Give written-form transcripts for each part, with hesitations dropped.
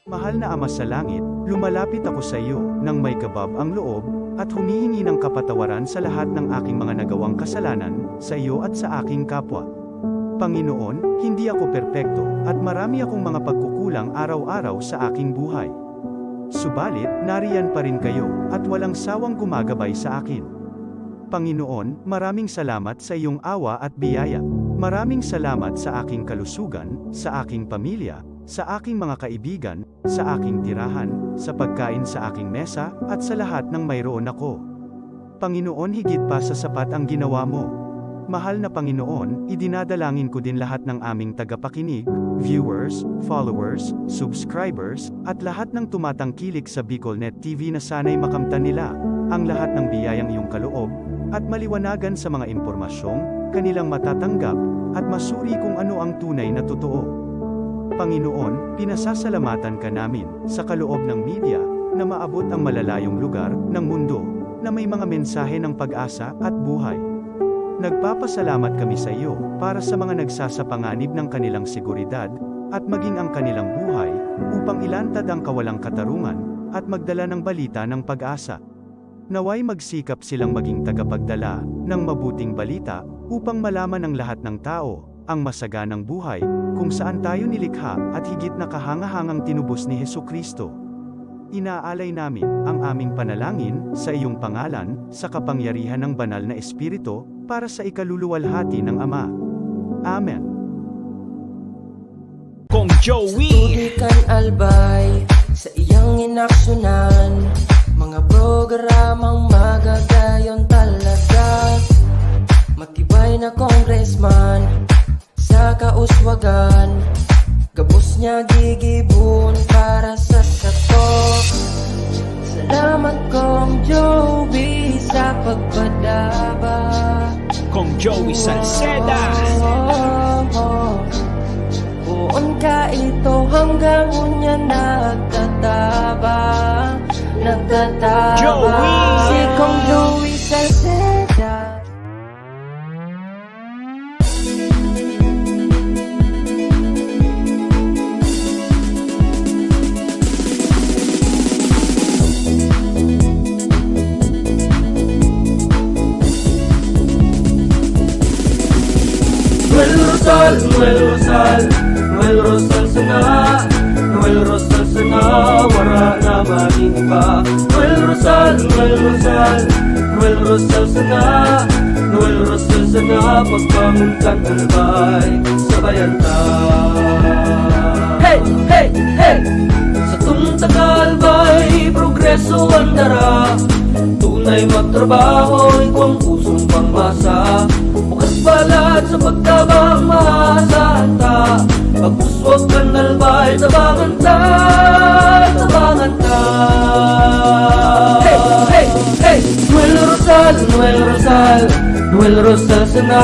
Mahal na Ama sa langit, lumalapit ako sa iyo, nang may kabab ang loob, at humihingi ng kapatawaran sa lahat ng aking mga nagawang kasalanan, sa iyo at sa aking kapwa. Panginoon, hindi ako perpekto, at marami akong mga pagkukulang araw-araw sa aking buhay. Subalit, nariyan pa rin kayo, at walang sawang gumagabay sa akin. Panginoon, maraming salamat sa iyong awa at biyaya. Maraming salamat sa aking kalusugan, sa aking pamilya, sa aking mga kaibigan, sa aking tirahan, sa pagkain sa aking mesa, at sa lahat ng mayroon ako. Panginoon, higit pa sa sapat ang ginawa mo. Mahal na Panginoon, idinadalangin ko din lahat ng aming tagapakinig, viewers, followers, subscribers, at lahat ng tumatangkilik sa BicolNet TV na sana'y makamtan nila ang lahat ng biyayang iyong kaloob, at maliwanagan sa mga impormasyong kanilang matatanggap, at masuri kung ano ang tunay na totoo. Panginoon, pinasasalamatan ka namin, sa kaloob ng media, na maabot ang malalayong lugar, ng mundo, na may mga mensahe ng pag-asa, at buhay. Nagpapasalamat kami sa iyo, para sa mga nagsasapanganib ng kanilang seguridad, at maging ang kanilang buhay, upang ilantad ang kawalang katarungan, at magdala ng balita ng pag-asa. Naway magsikap silang maging tagapagdala, ng mabuting balita, upang malaman ng lahat ng tao, ang masaganang buhay, kung saan tayo nilikha, at higit na kahangahangang tinubos ni Hesukristo. Inaalay namin ang aming panalangin sa iyong pangalan, sa kapangyarihan ng banal na Espiritu, para sa ikaluluwalhati ng Ama. Amen. Kong Joey Tugikan albay sa iyang inaksyonan, mga programang magagayon talaga. Matibay na congressman sa kauswagan, gabos niya gigibon para sa sato. Salamat Kong Joey sa pagpadaba. Kong Joey Salceda. Buon ka ito hanggang unya nagtataba. Joey! Si Kong Joey Salceda. Noel Rosal sana, Noel Rosal sana, wala na maging iba. Noel Rosal sana, Noel Rosal sana, pagbangon kang albay, sabayan ta. Hey, hey, hey! Sa tumtakalbay, progreso ang dara, tunay magtrabaho, ikaw ang pusong pangmasa. Bukas palad sa pagtabang maasahan ta, pagpuswag ka nalbay, tabangan ta, tabangan ta. Hey, hey, hey! Noel Rosal, Noel Rosal, Noel Rosal sana,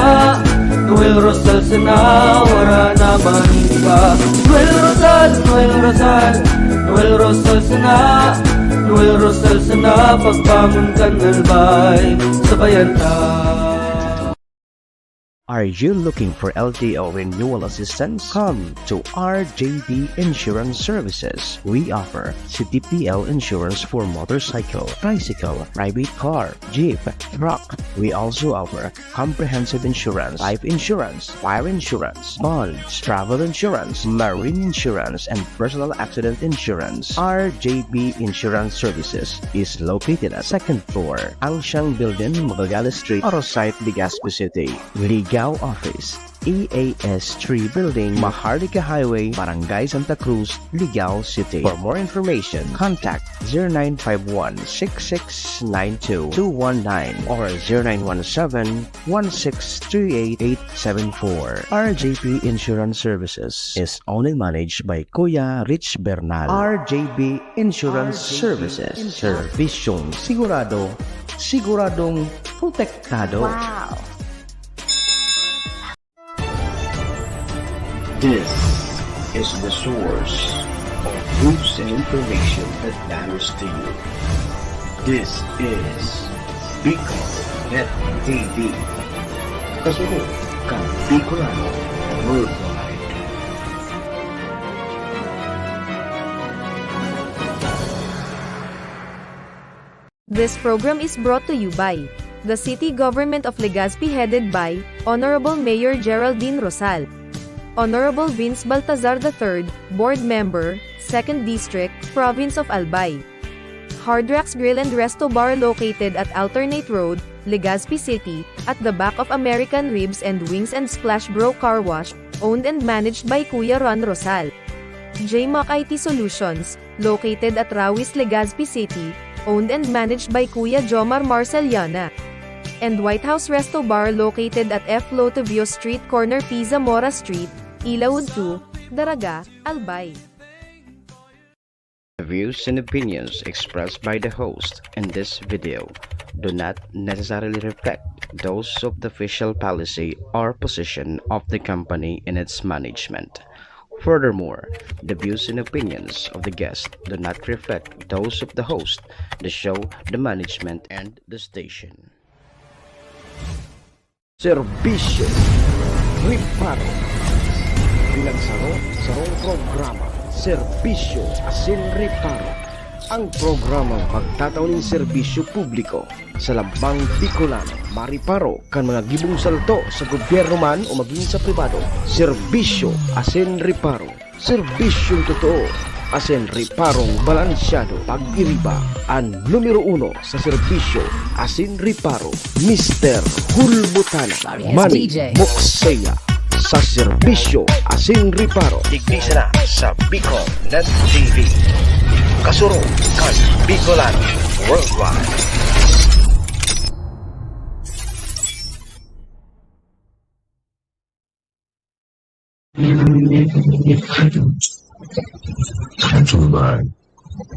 Noel Rosal sana, wala na maniba. Noel Rosal, Noel Rosal, Noel Rosal sana, Noel Rosal sana, pagbangon ka nalbay, sabayan ta. Are you looking for LTO renewal assistance? Come to RJB Insurance Services. We offer CTPL insurance for motorcycle, tricycle, private car, jeep, truck. We also offer comprehensive insurance, life insurance, fire insurance, bonds, travel insurance, marine insurance, and personal accident insurance. RJB Insurance Services is located at 2nd floor, Angshang Building, Magallanes Street, Orosite, Legazpi City. Ligaw Office, EAS 3 Building, Maharlika Highway, Barangay Santa Cruz, Ligaw City. For more information, contact 0951-6692-219 or 0917-1638874. RJP Insurance Services is owned and managed by Kuya Rich Bernal. RJB Insurance Services. Servisyong sigurado, siguradong protektado. Wow! This is the source of news and information that matters to you. This is BicolNet TV. Kasunod kang Bicolano Worldwide. This program is brought to you by the City Government of Legazpi headed by Honorable Mayor Geraldine Rosal, Honorable Vince Baltazar III, Board Member, 2nd District, Province of Albay. Hardrax Grill and Resto Bar located at Alternate Road, Legazpi City, at the back of American Ribs and Wings and Splash Bro Car Wash, owned and managed by Kuya Ron Rosal. JMAC IT Solutions, located at Rawis, Legazpi City, owned and managed by Kuya Jomar Marceliana. And White House Resto Bar located at F. Lotavio Street corner Pisa Mora Street, Ilaud 2, Daraga, Albay. The views and opinions expressed by the host in this video do not necessarily reflect those of the official policy or position of the company and its management. Furthermore, the views and opinions of the guest do not reflect those of the host, the show, the management, and the station. Serbisyo Riparo Pinagsaro-sarong programa Serbisyo Asin Riparo. Ang programang magtatauning serbisyo publiko sa Lambang Bicolano, Mariparo kan mga gibong salto sa gobyerno man o maging sa pribado. Serbisyo Asin Riparo. Serbisyong totoo. Asin Riparong balansyado. Pag-iriba ang numero 1 sa serbisyo Asin Riparo, Mr. Hulbutana Manny Moxeya sa serbisyo Asin Riparo. Ignisa na sa Bicol.net TV. Kasuro kan Bicolano Worldwide. Gentlemen,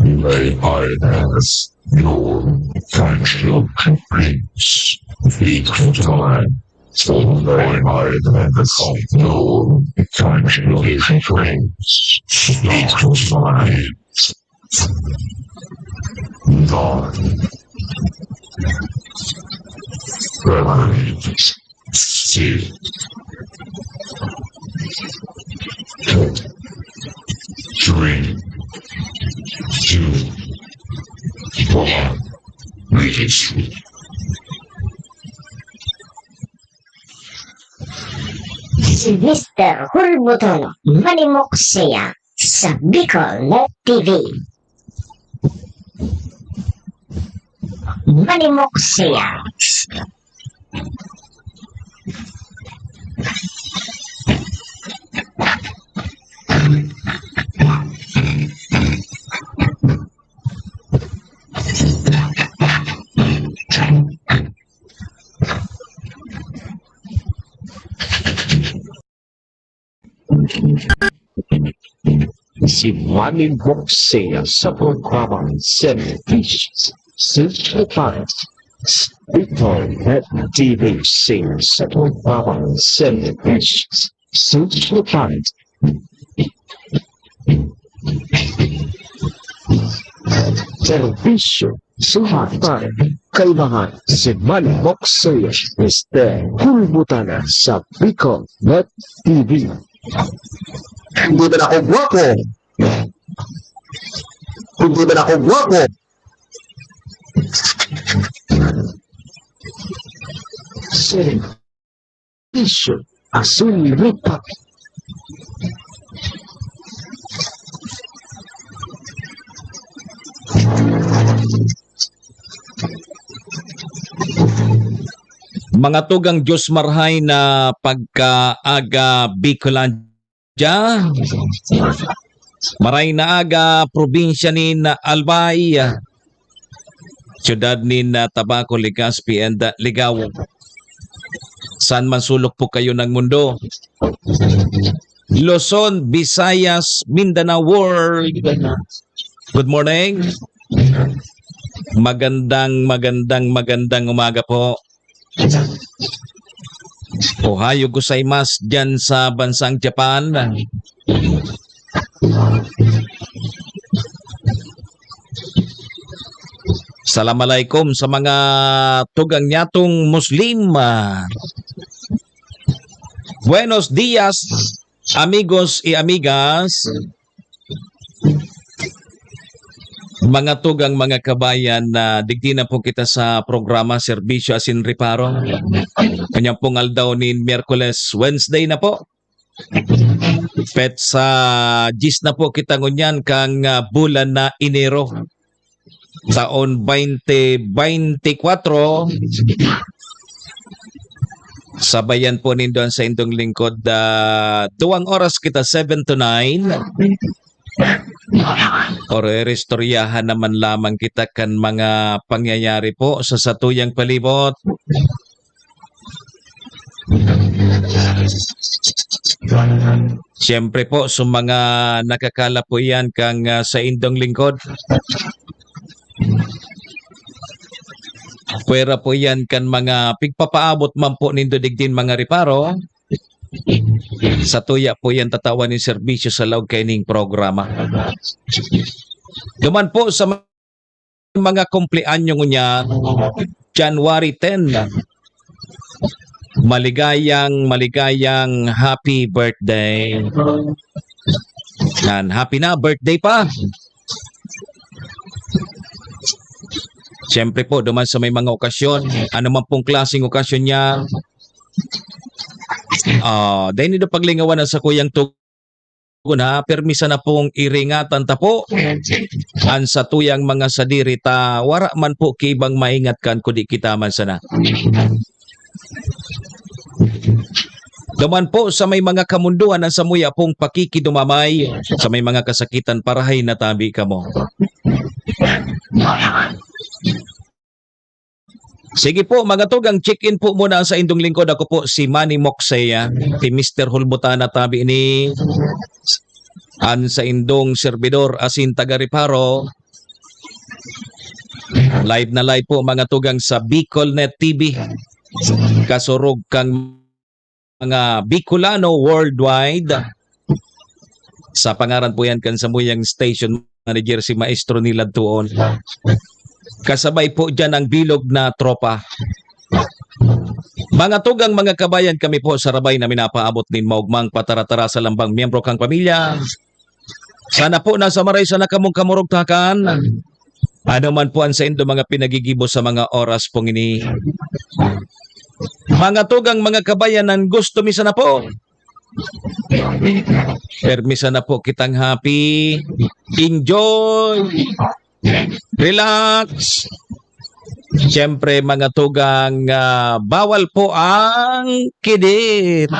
may I ask your factual complaints? Please time. So may I ask your factual complaints? Please time. 9, 8, 6, 5, 3, 2, 1, make it sweet. Si Mr. Hulbutano Manny Moxeya sa Bicol.net TV. Manny Moxeya. Si Manny Moxeya sa programang Service Certified Bicol.net TV sa programang Service Certified Servisyo Suhatan. Kailangan si Manny Moxeya Mr. Hulbutana sa Bicol.net TV. Hindi ba ako guwapo? Hindi ba ako guwapo? Servisyo Asin Riparo. Mga tugang Diyos marhay na pagkaaga Bicolandia, maray na aga probinsya ni na Albay, siyudad ni na Tabaco, Legazpi, and Ligao. Saan man sulok po kayo ng mundo. Luzon, Visayas, Mindanao World. Good morning. Magandang umaga po. Ohayo gozaimasu dyan sa bansang Japan. Assalamualaikum sa mga tugang nyatong Muslim. Buenos dias, amigos y amigas. Mga tugang mga kabayan na digdi na po kita sa programa Serbisyo Asin Reparo. Kanyang pungal daw ni Miyerkules, Wednesday na po. Pet sa gis na po kita ngunyan kang bulan na Enero. Taon 2024. Sabayan po nindon sa indong lingkod. 2 oras kita 7 to 9. Orestoryahan naman lamang kita kan mga pangyayari po sa satuyang palibot. Siyempre po sa mga nakakala po yan kang sa indong lingkod. Pwera po yan kan mga pigpapaabot man po nindo digdin mga reparo. Sa tuya po yan tatawan ni serbisyo sa laog kaining programa. Duman po sa mga kumpleanyo niya, January 10. Maligayang happy birthday. Yan, happy na birthday pa. Siyempre po, duman sa may mga okasyon, ano man pong klaseng okasyon niya, dahil nito paglingawan na sa kuyang tugon ha, permisa na pong iringatan ta po. An sa tuyang mga sadiri ta, wara man po kibang maingat kan kudi kita man sana. Duman po sa may mga kamunduan ang samuya pong pakikidumamay sa may mga kasakitan parahay na tabi ka mo. Sige po, mga tugang check-in po muna sa indong lingkod. Ako po si Manny Moxeya, si Mr. Hulbutana tabi ni an sa indong servidor asin taga-reparo. Live na live po mga tugang sa BicolNet TV. Kasurog kang mga Bicolano worldwide. Sa pangaran po yan kan sa muyang station manager si Maestro Nilad Tuon. Kasabay po dyan ang bilog na tropa. Mga tugang mga kabayan, kami po sa rabay na minapaabot nin maugmang pataratara sa lambang miyembro kang pamilya. Sana po nasa maray sa nakamong kamurugtakan. Ano man po ang sa indo mga pinagigibo sa mga oras pong ini. Mga tugang mga kabayan ang gusto misa na po. Permisa na po kitang happy. Enjoy. Relax. Siyempre mga tugang bawal po ang kidit.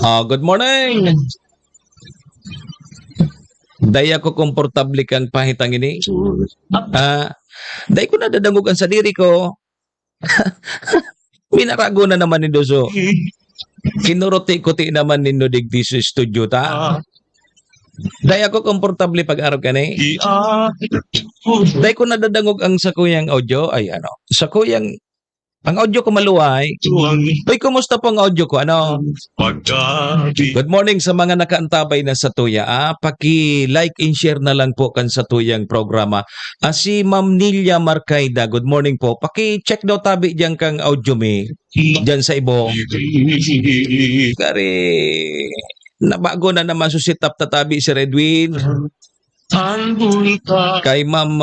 Good morning. Daya ko komportable kang pahitang ini. Dahil ko nadadangugan sa diri ko. Minarago na naman ni Doso. Kinuruti-kuti naman ni digdi sa studio ta. Dahil ako komportable pag-araw ka ni. Dahil ko nadadangog ang sakuyang audio. Ay ano, sakuyang ang audio ko maluway. Uy, kumusta po ang audio ko? Ano? Good morning sa mga nakaantabay na sa tuya. Paki-like and share na lang po kan sa tuyang programa. Si Ma'am Nilia Marcaida, good morning po. Paki-check daw tabi diyan kang audio me. Diyan sa ibong. Kari, nabago na naman susitap tatabi si Redwin. Kay Ma'am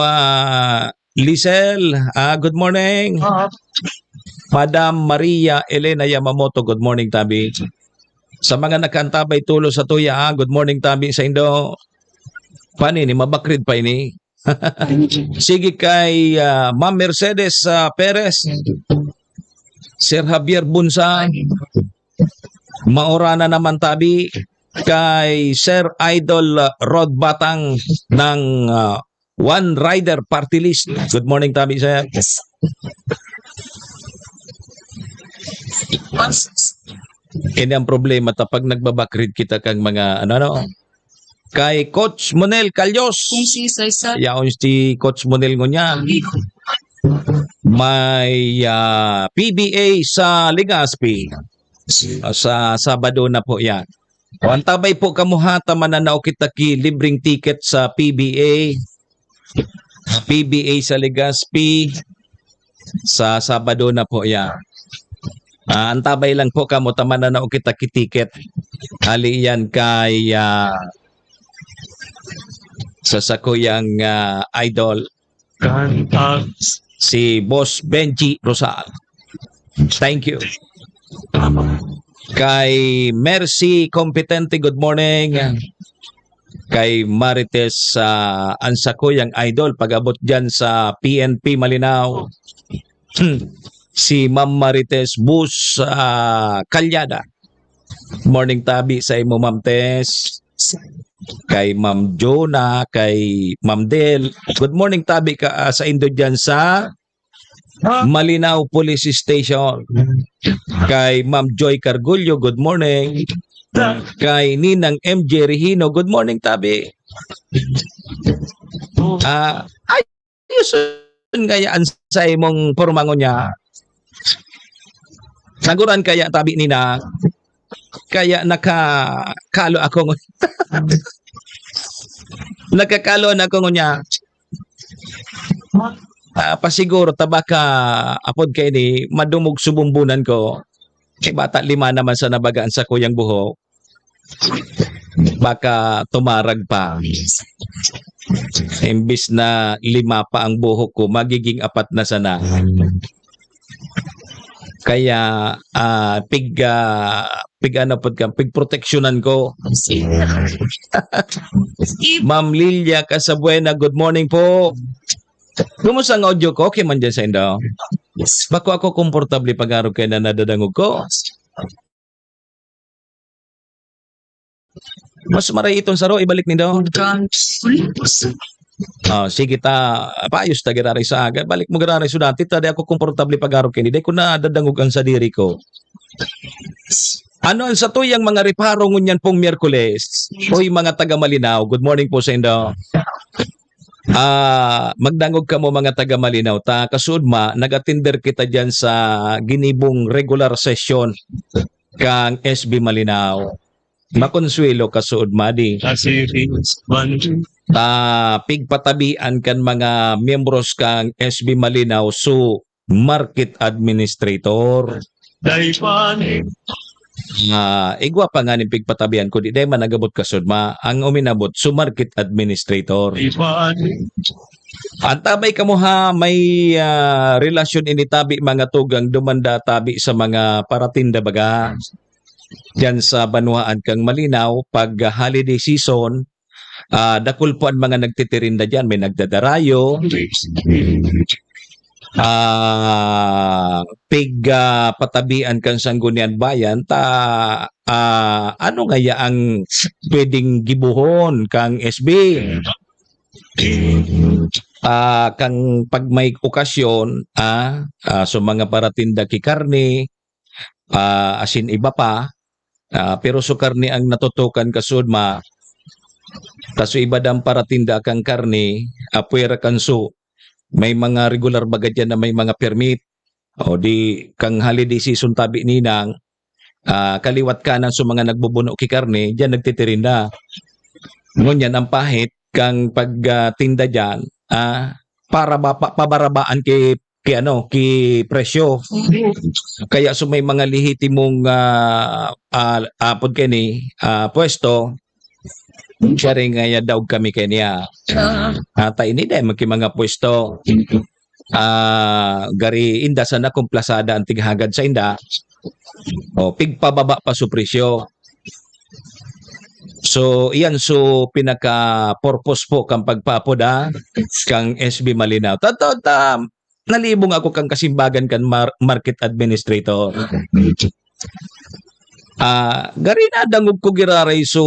Lisel, good morning. Madam Maria Elena Yamamoto, good morning tabi. Sa mga nakaantabay tulo sa tuya, good morning tabi sa Indo. Pani ni mabakrid pa ini. Sige kay Ma'am Mercedes Perez, Sir Javier Bunsa, maorana naman tabi kay Sir Idol Rod Batang ng One Rider Party List. Good morning tabi sir. Ini ang problema tapag nagbabakrid kita kang mga ano kay Coach Monel Calyos. Yaon si Coach Monel ngunya. May PBA sa Legazpi. Sa Sabado na po yan. Antabay po kamuhata mananaw kita ki libreng ticket sa PBA. PBA sa Legazpi. Sa Sabado na po yan. Antabay lang po kamo taman na kita kitiket. Ali yan kay sa sakuyang idol si Boss Benji Rosal. Thank you. Kay Mercy Competente, good morning. Kay Marites ang sakuyang idol pag-abot dyan sa PNP Malinaw. Si Ma'am Marites Bus Kalyada. Morning tabi sa imo Ma'am Tess. Kay Ma'am Jonah, kay Ma'am Del. Good morning tabi ka sa Indo dyan sa Malinaw Police Station. Kay Ma'am Joy Cargullo, good morning. Kay Ninang MJ Regino, good morning tabi. Ayos ngayaan sa imong pormangon niya. Saguran kaya tabi nina kaya nakakalo ako nakakalo na ako niya. Pasiguro tabaka apod kay ni madumog subumbunan ko. Kay bata 5 naman sa nabagaan sa kuyang buhok. Baka tumarag pa. Imbis na 5 pa ang buhok ko, magiging 4 na sana. Kaya pig proteksyonan ko. Ma'am Lilia Casabuena, good morning po. Kumusta ang audio ko? Okay man dyan sa Indo? Bako ako komportable pag-araw kayo na nadadangog ko. Mas maray itong saro, ibalik nindo. Sige ta, paayos ta giraray sa aga. Balik mo giraray so dati, tadi ako komportable pag-araw kayo. Di ko na dadangog ang sa diri ko. Ano sa tuyang mga reparo ngunyan pong Miyerkules? Hoy mga taga Malinaw, good morning po sa Indo. Magdangog ka mo mga taga Malinaw ta kasudma nagatinder kita diyan sa ginibong regular session kang SB Malinaw. Makonsuelo kasudma di. Pigpatabian kan mga miyembros kang SB Malinaw so market administrator. Igwa pa nga ni pigpatabian ko di day man nagabot kasudma ang uminabot so market administrator. Antabay ka mo ha may relasyon initabi mga tugang dumanda tabi sa mga paratinda baga diyan sa Banuaan kang Malinaw pag holiday season. Dakulpuan mga nagtitirinda diyan, may nagdadarayo. Patabian kang Sangguniang Bayan ta ano ngaya ang pwedeng gibuhon kang SB. Kang pag may okasyon so mga paratinda ki karne asin iba pa pero so karne ang natutukan kasudma taso iba dang paratinda kang karne puwera kanso may mga regular baga dyan na may mga permit o di kang holiday season tabi ninang kaliwat kanan so mga nagbubuno ki karne dyan nagtitirinda ngunyan ang pahit kang pagtinda dyan para pabarabaan ki presyo kaya so may mga lihitimong apod kini pwesto siya rin nga daw kami kanya tayo ni dahil mga pwesto gari inda sana kung plasada ang tighagad sa inda o pigpababa pa so presyo. So iyan so pinaka purpose po kang pagpapoda kang SB Malinaw. Nalibong ako kang kasimbagan kan market administrator. Gari na dangog ko giraray so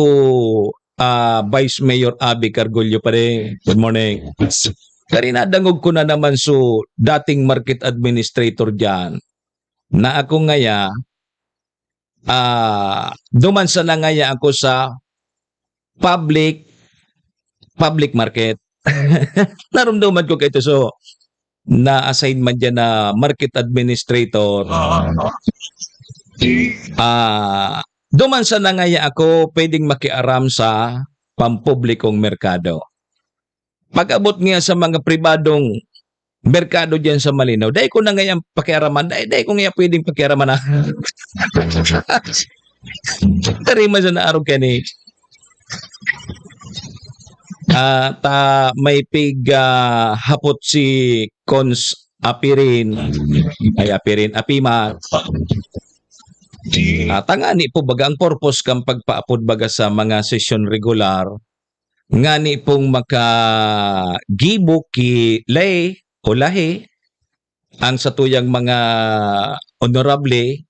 Vice Mayor Abby Cargullo pa rin. Good morning. Gari na dangog ko na naman so dating market administrator dyan na ako ngaya dumansa na ngaya ako sa public market. Narumduman ko kayo so na-assign man dyan na market administrator. Dumansa na ngaya ako pwedeng makiaram sa pampublikong merkado. Pag-abot nga sa mga pribadong merkado dyan sa Malinaw. Dahil ko na ngayon pakiaraman, dahil ko ngayon pwedeng pakiaraman na. Tarima sa naaraw ka ni. May hapot si Cons Apima. Tangani po baga ang purpose kang pagpaapod baga sa mga session regular ngani pong makagibok ki lay o lahi ang satuyang mga honorable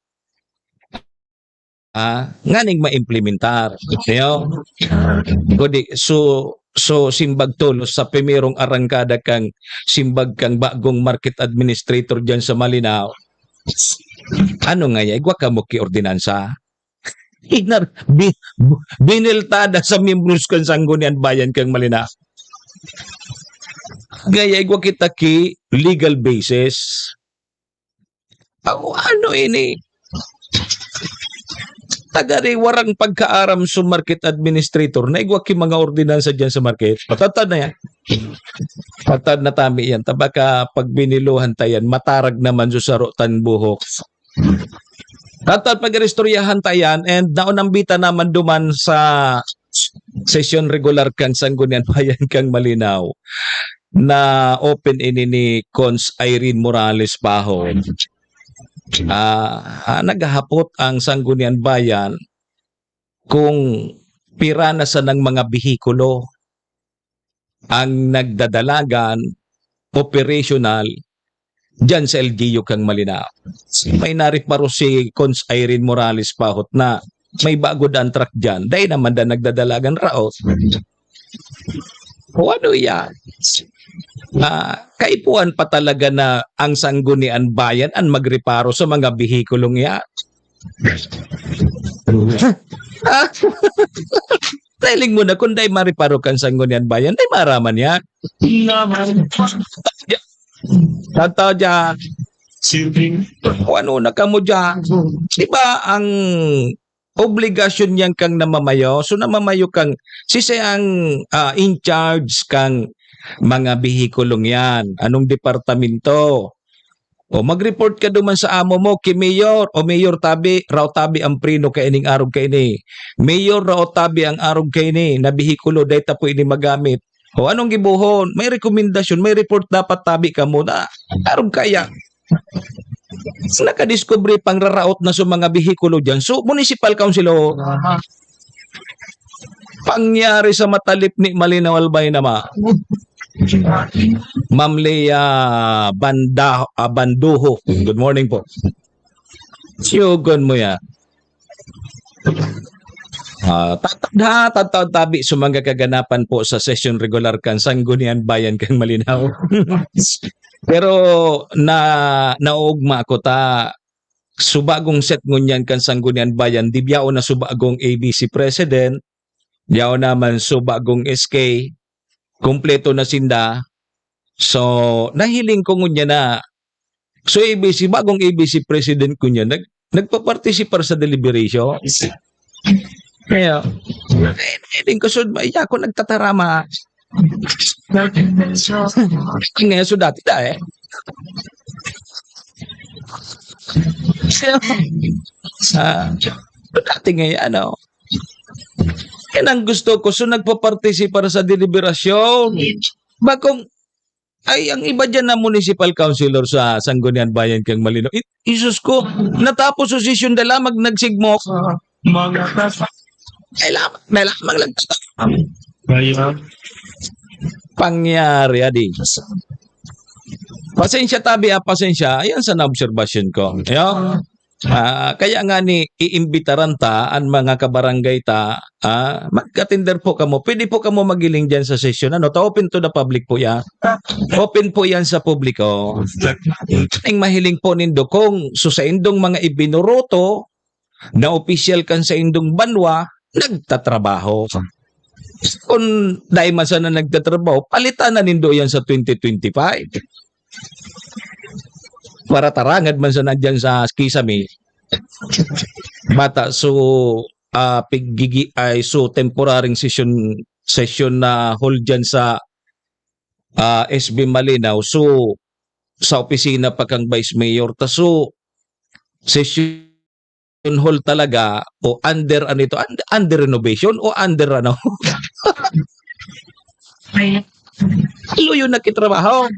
nganing maimplementar. Kundi so simbag tulos sa primerong arangkada kang simbag kang bagong market administrator dyan sa Malinaw. Ano nga igwa ka mo ki ordinansa? Biniltada sa membros kang Sangguniang Bayan kang Malinaw. Gaya igwa kita ki legal basis. Ano ini? Tagari warang pagkaaram sa market administrator na igwa ki mga ordinansa dyan sa market. Patatad na yan. Patad na tami yan. Tabaka pag biniluhan tayan, matarag naman sa sarutan buhok. Tatad pag-restoryahan tayan and naunambita naman duman sa session regular kang Sangguniang Bayan kang Malinaw na open ini ni Cons Irene Morales Paho. Naghahapot ang Sangguniang Bayan kung pira na sa ng mga bihikulo ang nagdadalagan operational dyan sa LGU kang Malinaw. May nariparo si Cons Irene Morales Pahot na may bago dan truck dyan. Dahil naman na nagdadalagan raot. O ano yan? Kaipuan pa talaga na ang Sangguniang Bayan ang magreparo sa mga bihikulong yan. Tailing mo na kung day mariparo kang Sangguniang Bayan, day maraman yan. Tataw dyan. O ano na ka mo dyan? Diba ang obligasyon yan kang namamayo? So namamayo kang sisayang in charge kang mga bihikulong yan. Anong departamento? O mag-report ka duman sa amo mo kay Mayor o Mayor tabi, raw tabi ang prino kay ining arog kay ni. Mayor raw tabi ang arog kay ni na bihikulo data po ini magamit. O anong gibuhon? May rekomendasyon, may report dapat tabi ka muna. Arog kaya. Nakadiscovery pang raraot na sa mga bihikulo dyan. So, municipal council pangyari sa matalip ni Malinaw Albay naman. Ma'am Leia Banduho. Good morning po. Siyugon mo ya. Tatawag tabi sa mga kaganapan po sa session regular kang Sangguniang Bayan kang Malinaw. Pero naugma ko ta subagong set ngunyan kang Sangguniang Bayan dibyao na subagong ABC President, diyaw naman subagong SK, kompleto na sinda. So nahiling ko ngunya na so ABC bagong ABC President ko niya nagpa-participate sa deliberation. Kaya nahiling ko sud iya ko nagtatarama. Ngayon so dati dati ngayon yan ang gusto ko. So nagpa-participate sa deliberasyon. Bakong ay ang iba dyan na municipal councilor sa Sangguniang Bayan kang Malinaw. Isus ko, natapos sa session dala nagsigmok. Ay lamang lang. Pangyari adi. Pasensya tabi pasensya. Ayan sa na-observation ko. Ayan. Kaya nga ni iimbitaran ta ang mga kabarangay ta, magkatinder po kamo. Pwede po kamo magiling dyan sa session. Open to the public po yan. Open po yan sa publiko. Ang mahiling po nindo kung sa indong mga ibinuroto na opisyal kan sa indong banwa, nagtatrabaho. Kung dahil man sana nagtatrabaho, palitan na nindo yan sa 2025. Para tarangad man sa nandyan sa Kisame. Bata, so pigigi ay so temporaring session na hold dyan sa SB Malinaw. So sa opisina pa kang vice mayor. Taso, session hall talaga o under ano ito? Under renovation o under ano? Luyo na kitrabaho.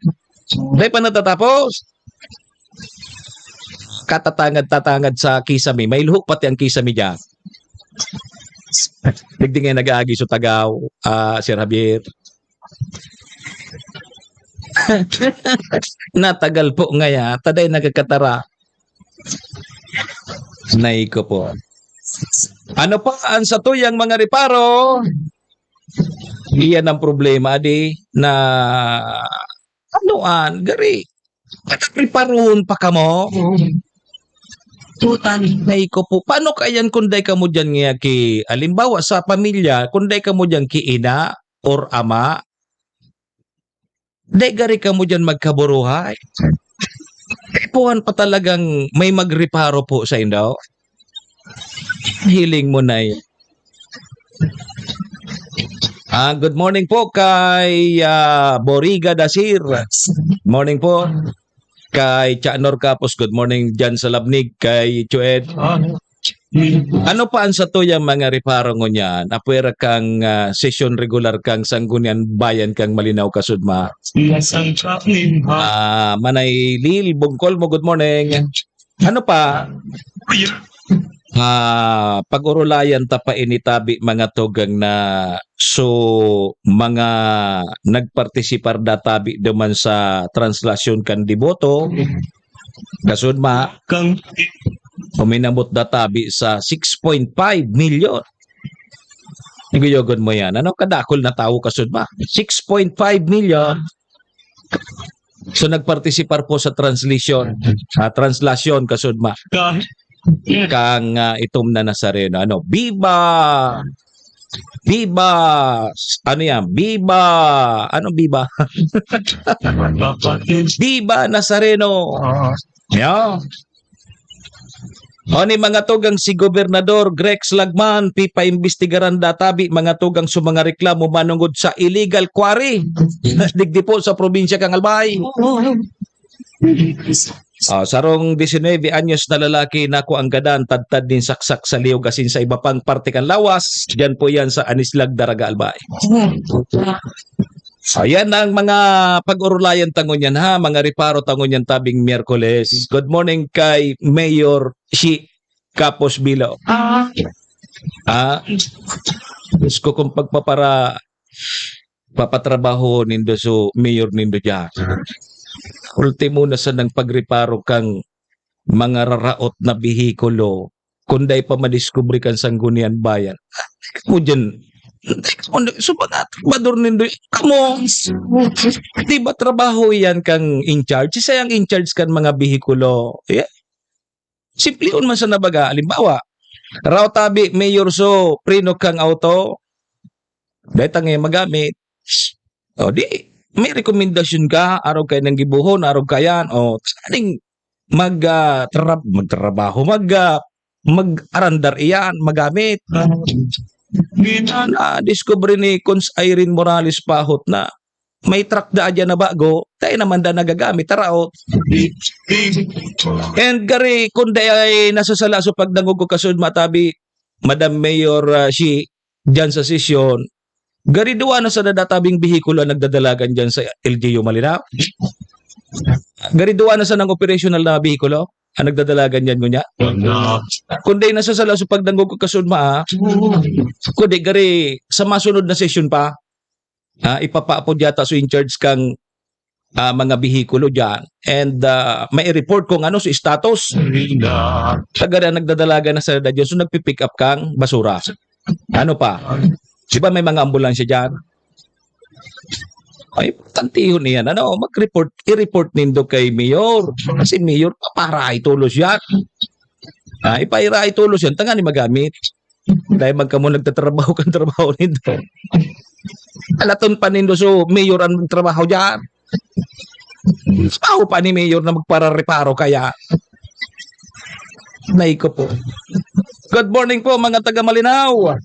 Dahil pa natatapos. Katatangad-tatangad sa kisame. May luho pati ang kisame dyan. Digdi nga nag-aagi sa Tagaw, Sir Javier. Natagal po ngaya, taday nagkakatara. Naiko po. Ano pa ang sa tuyang mga reparo? Iyan ang problema di na anoan, gari. Reparoon pa ka mo? Tutan. Naiko po. Paano kayan kunday ka mo dyan nga ki, alimbawa sa pamilya, kunday ka mo dyan ki ina or ama, day gari ka mo dyan magkaburuhay. Puhan pa talagang may magreparo po sa inyo. Hiling mo na yun. Good morning po kay Boriga Dasir. Morning po. Kay Chanor Capos, good morning dyan sa Labnig. Kay Chued. Ano pa ang sa tuyang mga reparo ngo niyan? Apwera kang session regular kang sanggunian bayan kang Malinaw Kasudma. Manay Lil Bungkol mo, good morning. Ano pa? Pag-urulayan ta pa initabi mga tugang na so mga nagpartisipar databi duman sa translasyon kan diboto kasudma kang uminabot databi sa 6.5 million. Iguyogod mo yan. Ano kadakol na tao kasudma? 6.5 million. So nagpartisipar po sa translasyon kasudma. Kang itom na Nazareno. Ano? Viva! Viva! Ano yan? Viva! Ano Viva? Viva Nazareno! Yeah. O ni mga tugang si Gobernador Grex Lagman, pipaimbestigaran databi mga tugang sa mga reklamo manungod sa illegal quarry. Digdi po sa probinsya kang Albay. Sarong 19 anyos na lalaki na ko ang gadan tadtad din saksak sa liog asin sa iba pang parte kan lawas. Diyan po yan sa Anislag, Daraga, Albay. Ayan ang mga pag-urulayan tangon yan ha, mga reparo tangon yan tabing Miyerkules. Good morning kay Mayor si Capos Bilo. Gusto ko kung papatrabaho nindo so Mayor nindo dyan. Ultimo na sa nang pagreparo kang mga raraot na bihikulo kunday pa madiskubre kan sanggunian bayan. Mo dyan, so mga trabador nindo, kamo, di ba trabaho yan kang in charge? Isa yung in charge kan mga bihikulo. Yeah. Simple yun man sa nabaga. Halimbawa, raw tabi, mayor so, prino kang auto, dahil tangi magamit. O di, may rekomendasyon ka, araw kayo ng gibuhon, araw kayan, o saling magtrabaho, mag-arandar iyan, magamit. Na-discover ni Cons Irene Morales Pahot na may truck da dyan na bago, tayo naman da nagagamit, taraot. And gari, kundi ay nasasala so pag nangugo kasud matabi, Madam Mayor si dyan sa sesyon, gari duwa na sa nadatabing bihikulo nagdadalagan dyan sa LGU Malinaw. Gari duwa na sa nang operational na bihikulo ang nagdadalagan dyan ngunya. Kundi nasasala so pag nangugo kasud kundi gari sa masunod na session pa, ipapaapod yata so in charge kang mga bihikulo dyan and may report kung ano sa status tagara nagdadalaga na sa dyan so nagpipick up kang basura. Ano pa? Diba may mga ambulansya dyan? Ay, tantihon niyan. Ano, i-report nindo kay Mayor. Kasi Mayor, para itulos yan. Ipaira itulos yan. Tanga ni magamit. Dahil magkamo nagtatrabaho kang trabaho nindo. Alaton pa nindo so Mayor ang trabaho dyan. Trabaho pa ni Mayor na magpara-reparo kaya. Naiko po. Good morning po mga taga Malinaw.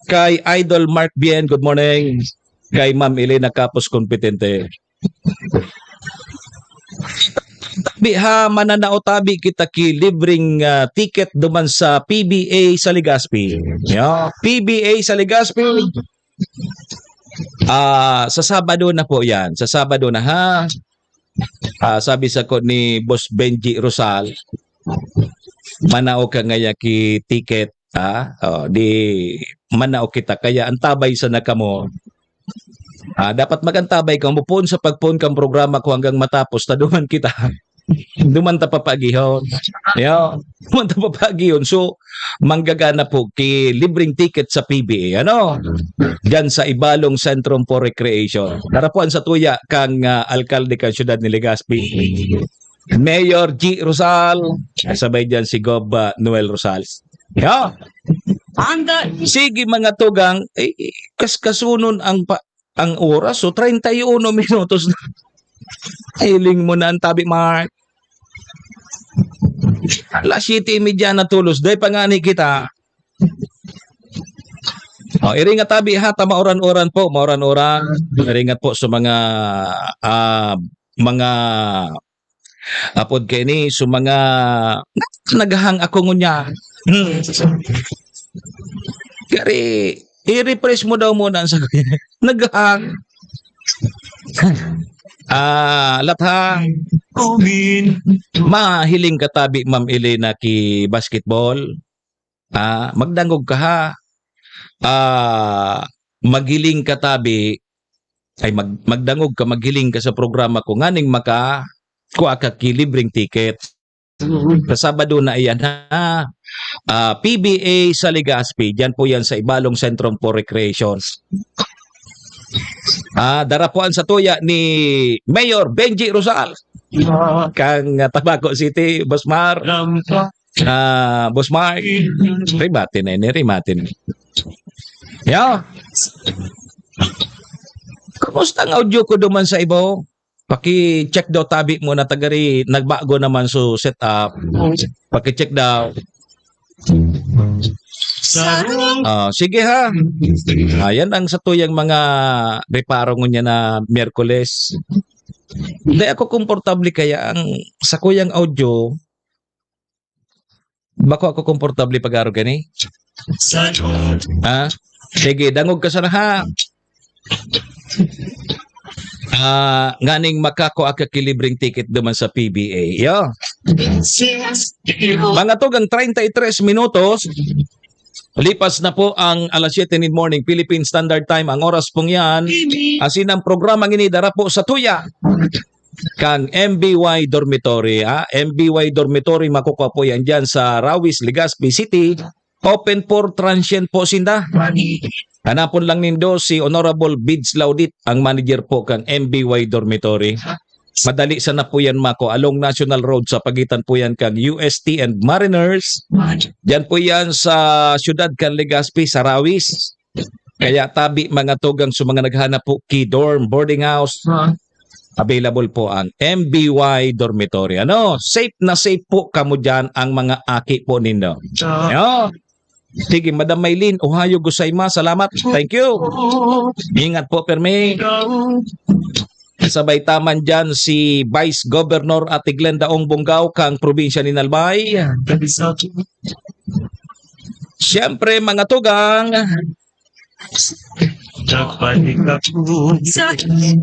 Kay Idol Mark Bien, good morning. Kay Ma'am Elena Capos Competente. Biha mananaotabi kita ki libreng ticket duman sa PBA sa Legazpi. PBA sa Legazpi. Sa Sabado na po yan. Sa Sabado na ha. Sabi sa ko ni Boss Benji Rosal, manao ka ngaya ki ticket. Di manao kita. Kaya antabay sa nakamo. Dapat magantabay ka. Mupon sa pagpon kang programa ko hanggang matapos. Taduman kita. Duman ta papagihon. Duman ta papagihon. So, manggagana po ki libreng ticket sa PBA. Diyan sa Ibalong Sentrum for Recreation. Darapuan sa tuya kang alkalde kang syudad ni Legazpi. Mayor G. Rosal. Sabay diyan si Gob Noel Rosales. Sige mga tugang, kaskasunon ang oras. So, 31 minutos na. Hiling mo na ang tabi, Mark. Alas 7:30 na tulos. Day pangani kita. Iringat tabi ha. Mauran-uran po. Mauran-uran. Iringat po sa mga apod kayo ni. So mga naghahang ako ngunya. Kari, i-refresh mo daw muna ang sabi. Naghahang. Lathang mahiling katabi Ma'am Elena ki basketball. Magdangog ka ha. Magiling katabi ay magdangog ka, maghiling ka sa programa ko nganing maka kuha ka ki libreng ticket. Sa Sabado na iyan ha. PBA sa Legazpi, diyan po yan sa Ibalong Sentrum for Recreation. Darapuan sa tuya ni Mayor Benji Rosal kang Tabaco City, Boss Mar. Boss Mar, rimatin na ini, rimatin. Kumusta ang audio ko duman sa ibo? Paki-check daw tabi mo na tagari nagbago naman so setup. Paki-check daw. Sige ha. Ayan ang satuyang mga reparo niya na Miyerkules. Hindi ako komportable kaya ang sa kuyang audio. Bako ako komportable pag-aro gani? Sige, dangog ka sana ha. Nganing makako akakilibreng ticket duman sa PBA. Mga tugang 33 minutos. Lipas na po ang alas 7 in morning Philippine Standard Time. Ang oras pong yan. Asin ang programa inidara po sa tuya. Kang MBY Dormitory. MBY Dormitory makukuha po yan dyan sa Rawis, Legazpi City. Open for transient po sinda. Hanapon lang nindo si Honorable Bids Laudit, ang manager po kang MBY Dormitory. Madali sana po yan mako along National Road sa pagitan po yan kang UST and Mariners. Diyan po yan sa siyudad kang Legazpi, sa Rawis. Kaya tabi mga tugang sa mga naghanap po key dorm, boarding house. Available po ang MBY Dormitory. Safe na safe po kamo dyan ang mga aki po nindo. Sige, Madam Maylin, ohayo gozaimasu. Salamat. Thank you. Ingat po, perme. Sabay taman dyan si Vice Governor Ate Glenda Ong Bonggao kang probinsya ni Nalbay. Siyempre, mga tugang,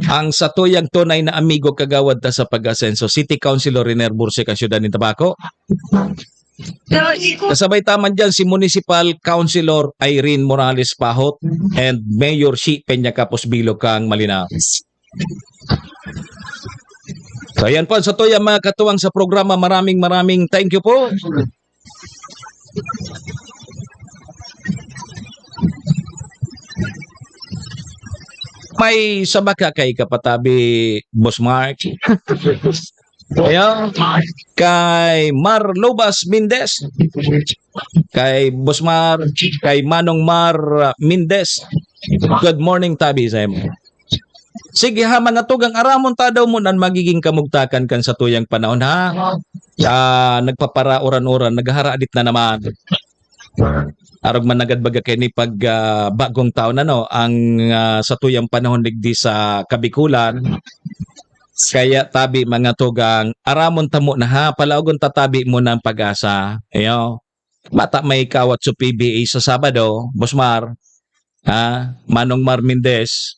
ang satuyang tunay na amigo kagawad ta sa pag-asenso, City Councilor Riner Burse ka siyudad ni Tabaco. Kasabay taman dyan si Municipal Councilor Irene Morales Pahot and Mayor Shi Peña Capos Bilo kang Malinaw. So ayan po sa tuyang mga katuwang sa programa. Maraming thank you po. May sabaka kay kapatabi Boss Mark. Kay Mar Lobas Mendez, kay Boss Mar, kay Manong Mar Mendez. Good morning tabi sa imo. Sige ha, mga tugang aramon ta daw mo nan magiging kamugtakan kan sa tuyang panahon ha. Nagpapara oran-oran, naghaharadit na naman. Arog man nagadbaga kay ni pag bagong taon ang sa tuyang panahon digdi sa Kabikulan. Kaya tabi mga tugang, aramon tamo na ha, palaugon tatabi mo ng pag-asa. Ayo. Mata may kawat sa PBA sa Sabado, Bosmar. Ha? Manong Mar Mendez.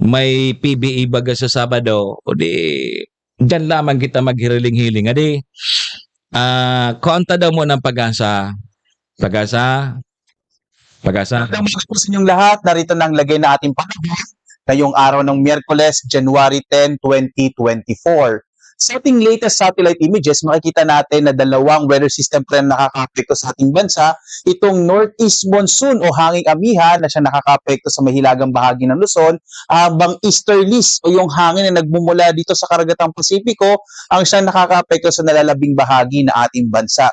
May PBA baga sa Sabado. O di, dyan lamang kita maghiriling-hiling. Adi, konta daw mo ng pag-asa. Pag-asa. Pag-asa. Magandang umaga po sa inyong lahat. Narito na ang lagay na ating panahon ngayong araw ng Miyerkules, January 10, 2024. Sa ating latest satellite images, makikita natin na dalawang weather system trend nakaka-apekto sa ating bansa. Itong northeast monsoon o hanging amihan na siya nakaka-apekto sa mahilagang bahagi ng Luzon, habang easterlies o yung hangin na nagmumula dito sa karagatang Pasipiko ang siya nakaka-apekto sa nalalabing bahagi ng ating bansa.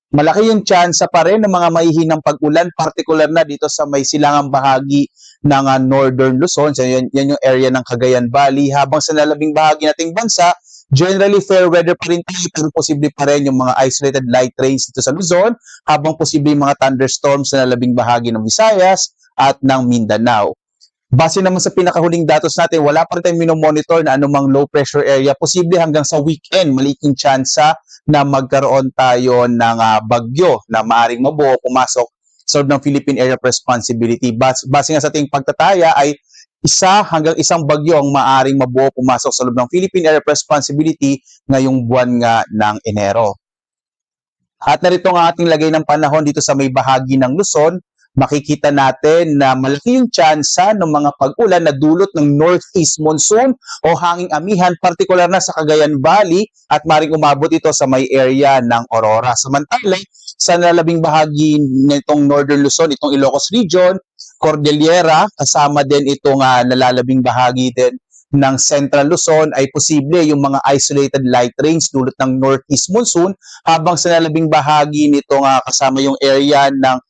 Malaki yung tsansa pa rin ng mga mahihinang pag-ulan, particular na dito sa may silangang bahagi ng northern Luzon. So yan yung area ng Cagayan Valley. Habang sa nalalabing bahagi nating bansa, generally fair weather pa rin tayo, pero posible pa rin yung mga isolated light rains dito sa Luzon, habang posible yung mga thunderstorms sa nalalabing bahagi ng Visayas at ng Mindanao. Base naman sa pinakahuling datos natin, wala pa rin tayong minomonitor na anumang low pressure area. Posible hanggang sa weekend, maliking tsansa na magkaroon tayo ng bagyo na maaring mabuo pumasok sa loob ng Philippine Area of Responsibility. Base nga sa ating pagtataya ay isa hanggang isang bagyo ang maaring mabuo pumasok sa loob ng Philippine Area of Responsibility ngayong buwan nga ng Enero. At narito ang ating lagay ng panahon dito sa may bahagi ng Luzon. Makikita natin na malaki yung tsansa ng mga pag-ulan na dulot ng northeast monsoon o hanging amihan, partikular na sa Cagayan Valley, at maring umabot ito sa may area ng Aurora. Samantala, sa nalalabing bahagi nitong northern Luzon, itong Ilocos Region, Cordillera, kasama din itong nalalabing bahagi din ng Central Luzon, ay posible yung mga isolated light rains dulot ng northeast monsoon, habang sa nalalabing bahagi nito kasama yung area ng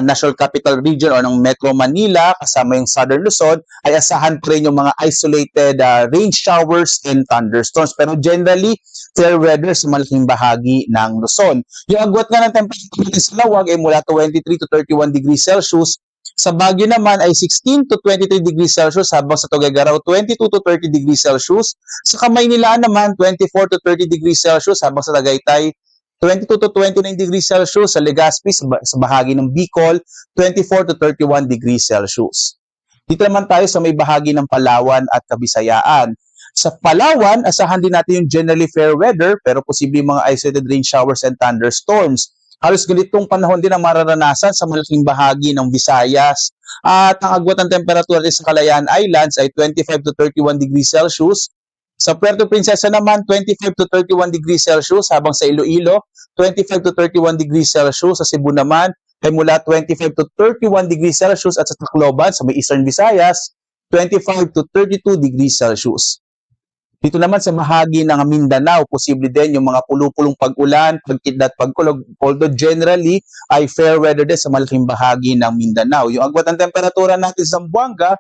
National Capital Region o ng Metro Manila, kasama yung Southern Luzon, ay asahan pa rin yung mga isolated rain showers and thunderstorms. Pero generally, fair weather sa malaking bahagi ng Luzon. Yung agwat nga ng temperature sa Lawag ay mula 23 to 31 degrees Celsius. Sa Baguio naman ay 16 to 23 degrees Celsius, habang sa Tuguegarao 22 to 30 degrees Celsius. Sa Kamaynilaan naman 24 to 30 degrees Celsius, habang sa Tagaytay 22 to 29 degrees Celsius. Sa Legazpi sa bahagi ng Bicol 24 to 31 degrees Celsius. Dito naman tayo sa may bahagi ng Palawan at Kabisayaan. Sa Palawan, asahan din natin yung generally fair weather, pero posible mga isolated rain showers and thunderstorms. Halos ganitong panahon din ang mararanasan sa malaking bahagi ng Visayas. At ang agwat ng temperatura sa Kalayaan Islands ay 25 to 31 degrees Celsius. Sa Puerto Princesa naman, 25 to 31 degrees Celsius, habang sa Iloilo, 25 to 31 degrees Celsius. Sa Cebu naman, ay mula 25 to 31 degrees Celsius, at sa Tacloban, sa may Eastern Visayas, 25 to 32 degrees Celsius. Dito naman sa bahagi ng Mindanao, posible din yung mga pulupulong pag-ulan, pagkidlat, pagkulog, although generally ay fair weather din sa malaking bahagi ng Mindanao. Yung agwat ng temperatura natin sa Zamboanga,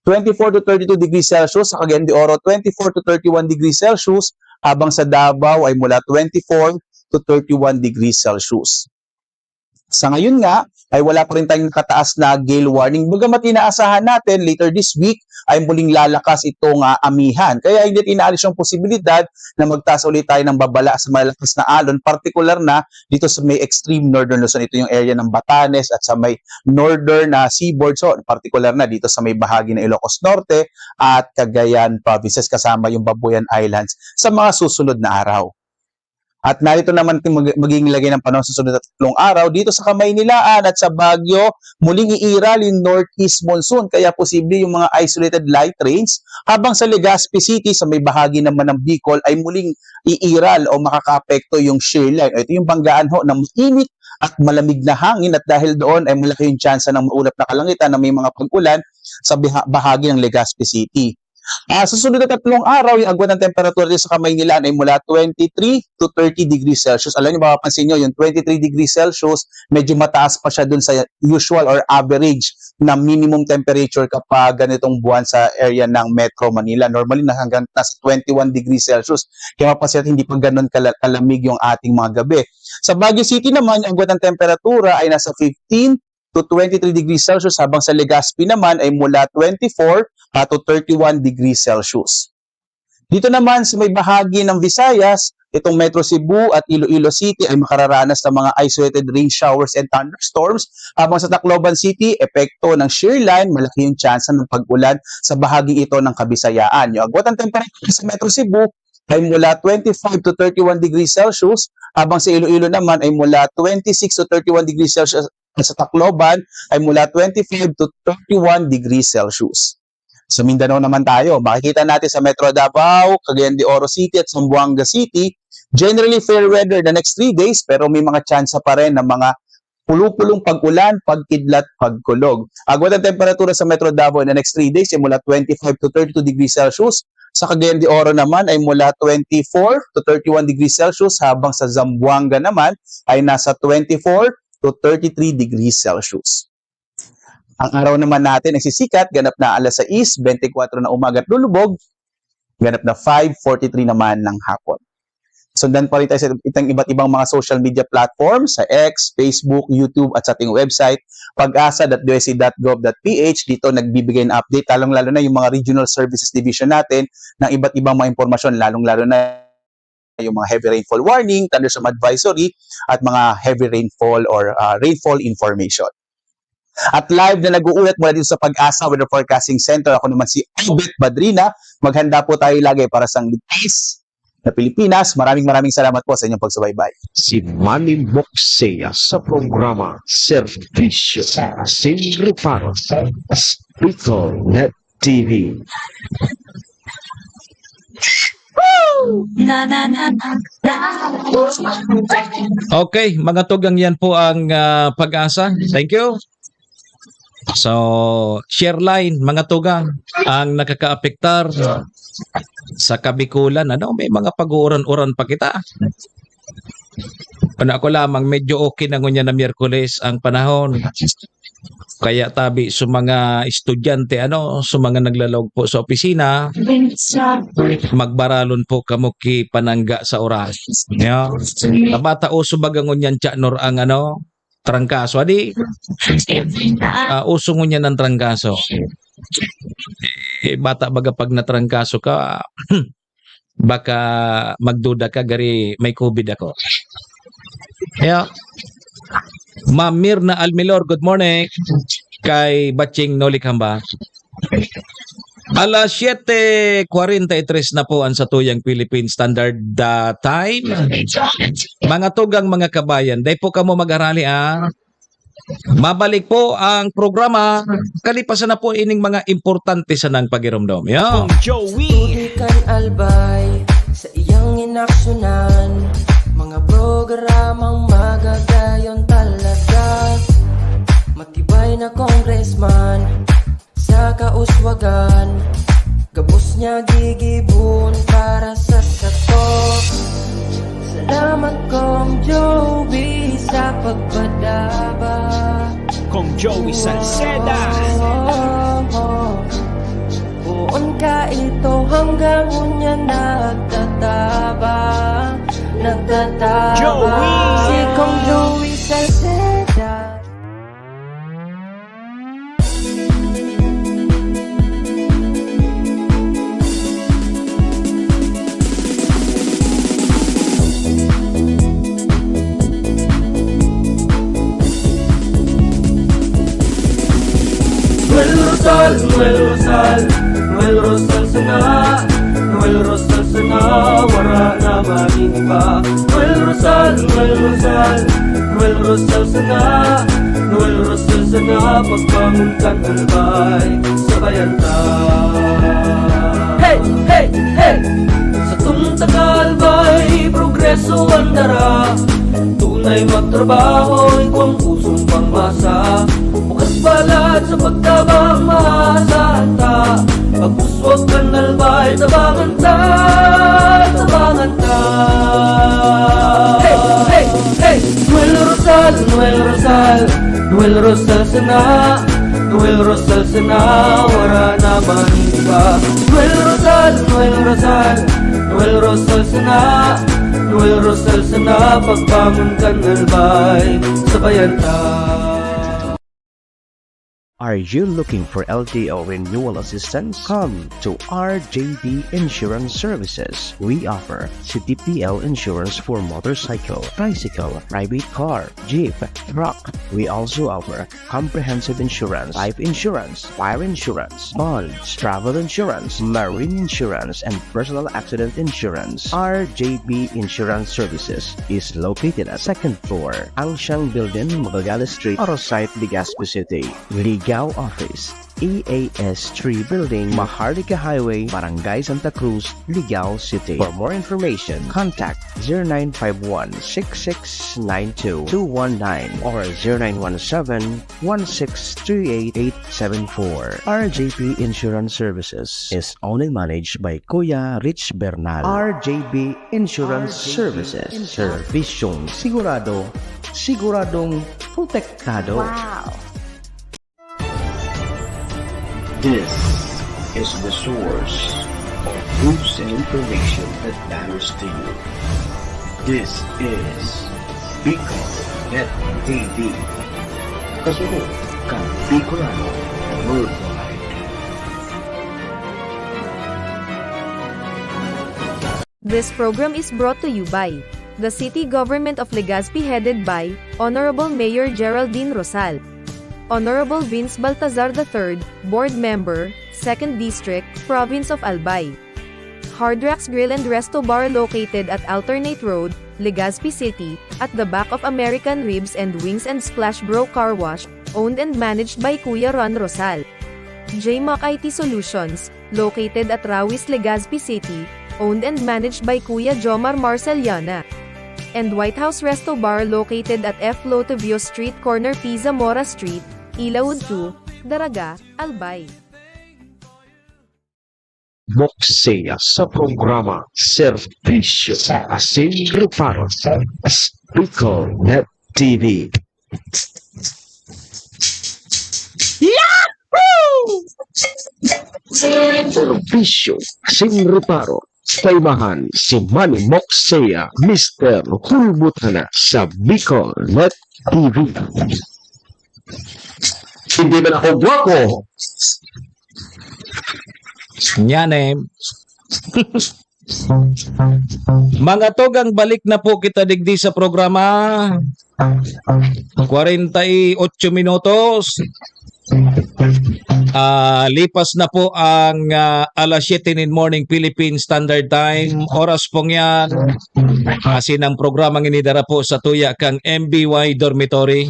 24 to 32 degrees Celsius, sa Cagayan de Oro, 24 to 31 degrees Celsius, habang sa Davao ay mula 24 to 31 degrees Celsius. Sa ngayon nga, ay wala pa rin tayong nakataas na gale warning. Bagamat inaasahan natin later this week ay muling lalakas itong amihan. Kaya hindi inaalis yung posibilidad na magtaas ulit tayo ng babala sa malakas na alon, particular na dito sa may extreme northern Luzon. Ito yung area ng Batanes at sa may northern seaboard. So, particular na dito sa may bahagi ng Ilocos Norte at Cagayan provinces, kasama yung Babuyan Islands sa mga susunod na araw. At narito naman magiging lagay ng panahon sa susunod na 3 araw. Dito sa Kamaynilaan at sa Baguio, muling iiral yung northeast monsoon. Kaya posible yung mga isolated light rains. Habang sa Legazpi City, sa may bahagi naman ng Bicol, ay muling iiral o makakapekto yung shear line. Ito yung banggaan ho ng mainit at malamig na hangin. At dahil doon ay malaki yung tsansa ng maulap na kalangitan na may mga pag-ulan sa bahagi ng Legazpi City. Sa susunod na 3 araw, yung agwat ng temperatura sa Kamaynilaan ay mula 23 to 30 degrees Celsius. Alam niyo, mapapansin nyo, yung 23 degrees Celsius, medyo mataas pa siya dun sa usual or average na minimum temperature kapag ganitong buwan sa area ng Metro Manila. Normally, hanggang nasa 21 degrees Celsius. Kaya mapapansin natin, hindi pa ganun kalamig yung ating mga gabi. Sa Baguio City naman, yung agwat ng temperatura ay nasa 15 to 23 degrees Celsius, habang sa Legazpi naman ay mula 24 to 31 degrees Celsius. Dito naman sa may bahagi ng Visayas, itong Metro Cebu at Iloilo City ay makararanas ng mga isolated rain showers and thunderstorms. Habang sa Tacloban City, epekto ng shear line, malaki yung chance ng pag-ulan sa bahagi ito ng Kabisayaan. Yung agwat ng temperature sa Metro Cebu ay mula 25 to 31 degrees Celsius, habang sa Iloilo naman ay mula 26 to 31 degrees Celsius, at sa Tacloban ay mula 25 to 31 degrees Celsius. Sa Mindanao naman tayo, makikita natin sa Metro Davao, Cagayan de Oro City at Zamboanga City, generally fair weather the next 3 days, pero may mga tsansa pa rin ng mga pulupulong pag-ulan, pagkidlat, pagkulog. Agwat ang temperatura sa Metro Davao in the next 3 days ay mula 25 to 32 degrees Celsius. Sa Cagayan de Oro naman ay mula 24 to 31 degrees Celsius, habang sa Zamboanga naman ay nasa 24 to 33 degrees Celsius. Ang araw naman natin nagsisikat, ganap na alas 6:24 na umaga at lulubog, ganap na 5:43 naman ng hapon. Sundan pa rin tayo sa iba't ibang mga social media platforms, sa X, Facebook, YouTube at sa ating website, pag-asa.usc.gov.ph. Dito nagbibigay ng update, lalong-lalo na yung mga regional services division natin ng iba't ibang mga impormasyon, lalong-lalo na yung mga heavy rainfall warning, thunderstorm advisory, at mga heavy rainfall or rainfall information. At live na nag-uulat mula dito sa Pag-asa Weather Forecasting Center. Ako naman si Albert Badrina. Maghanda po tayo lagi para sa ligtas na Pilipinas. Maraming salamat po sa inyong pagsubaybay. Si Manny Moxea sa programa Serbisyo Asin Reparo sa Bicol Net TV. Okay, mga tugang, yan po ang Pag-asa. Thank you. So, share line, mga tugang, ang nakakaapektar sa Kabikulan. May mga pag-uuran-uran pa kita. Ako lamang, medyo okay na ngunya na Miyerkules ang panahon. Kaya tabi sa mga estudyante, sa mga naglalawag po sa opisina, magbaralon po kamuki panangga sa oras. Tabata o subagangon yan nor ang trangkaso. Uso mo niya ng trangkaso. Bata baga pag natrangkaso ka, baka magduda ka, gari may COVID ako. Ma'am Mirna Almilor, good morning. Kay Batching Nolikamba. Alas 7:43 na po ang satuyang Philippine Standard Time. Mga tugang, mga kabayan, dahil po kamo mag-arali mabalik po ang programa. Kalipasan na po ining mga importante sa nang pagirumdom. Tudikan albay sa iyang inaksyonan, mga programang magagayon talaga. Matibay na congressman sa kauswagan, gabos niya gigibon para sa sato. Salamat Kong Joey sa pagpadaba. Kong Joey Salceda. Buon ka ito hanggang unya nagtataba. Joey! Si Kong Joey Salceda. Noel Rosal sana, wala na maniba. Noel Rosal sana, pagbangon kan albay, sabayan ta. Hey, hey, hey! Sa tumtakalbay, progreso ang dara. Tunay magtrabaho, ikaw ang pusong pangmasa. Bukas palad sa pagtabang maasahan ta. Pagpuswag ka nalbay, tabangan ta, tabangan ta. Hey, hey, hey! Noel Rosal sana, wala na maniba. Noel Rosal sana, pagbangon ka nalbay, sabayan ta. Are you looking for LTO renewal assistance? Come to RJB Insurance Services. We offer CTPL insurance for motorcycle, tricycle, private car, jeep, truck. We also offer comprehensive insurance, life insurance, fire insurance, bonds, travel insurance, marine insurance, and personal accident insurance. RJB Insurance Services is located at 2nd floor, Angshang Building, Magallanes Street, Orosite, Legazpi City. Ligao Office, EAS 3 Building, Maharlika Highway, Barangay Santa Cruz, Ligao City. For more information, contact 0951-6692-219 or 0917-1638874. RJB Insurance Services is owned and managed by Kuya Rich Bernal. RJB Insurance Services. Servisyong sigurado, siguradong protektado. Wow. This is the source of news and information that matters to you. This is Bicol Net TV. Kasunod kang Bicolano Worldwide. This program is brought to you by the City Government of Legazpi headed by Honorable Mayor Geraldine Rosal, Honorable Vince Baltazar III, Board Member, 2nd District, Province of Albay. Hard Rocks Grill and Resto Bar located at Alternate Road, Legazpi City, at the back of American Ribs and Wings and Splash Bro Car Wash, owned and managed by Kuya Ron Rosal. JMAC IT Solutions, located at Rawis, Legazpi City, owned and managed by Kuya Jomar Marceliana. And White House Resto Bar located at F. Lotavio Street corner P. Zamora Street, Ilaud 2, Daraga, Albay. Moksea sa programa Servisyo Asin Reparo Bicol Net TV. Yahoo! Servisyo Asin Reparo. Kaibahan si Manny Moksea, Mr. Hulbutana sa Bicol Net TV. Hindi ba ako guwapo? Yan Mga togang balik na po kita digdi sa programa. 48 minutos. Lipas na po ang alas 7 in morning Philippine Standard Time. Oras pong yan. Asin ang programang inidara po sa tuya kang MBY Dormitory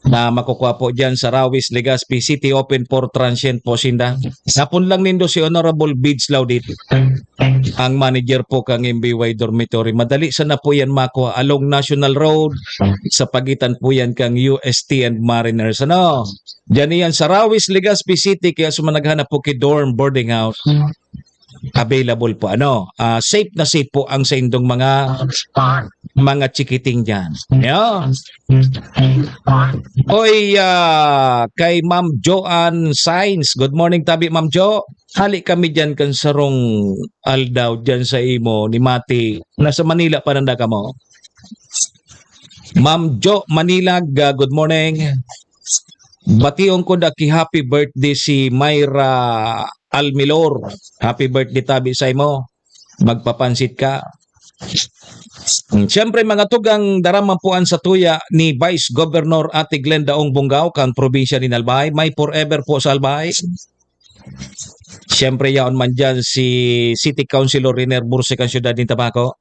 na makukuha po dyan sa Rawis, Legazpi City, open for transient po sinda. Napun lang nindo si Honorable Bids Laudit, ang manager po kang MBY Dormitory. Madali sana po yan makuha along National Road, sa pagitan po yan kang UST and Mariners. Ano? Diyan yan sa Rawis, Legazpi City, kaya sumanaghanap po kay dorm boarding house. Available po. Safe na safe po ang sa indong mga chikiting dyan. Yeah. Oy, kay Ma'am Joanne Sainz. Good morning, tabi Ma'am Jo. Hali kami dyan kan sarong aldaw dyan sa imo ni Mati. Nasa Manila pa nanda ka mo. Ma'am Jo Manilag, good morning. Bationg ko ki happy birthday si Myra Almilor. Happy birthday tabi sa imo. Magpapansit ka. Siyempre mga tugang daraman sa tuya ni Vice Governor Ate Glenda Ong Bungaw kang probinsya ni Albay. May forever po sa Albay. Siyempre yaon man dyan si City Councilor Riner Burse kang syudad ni Tabaco.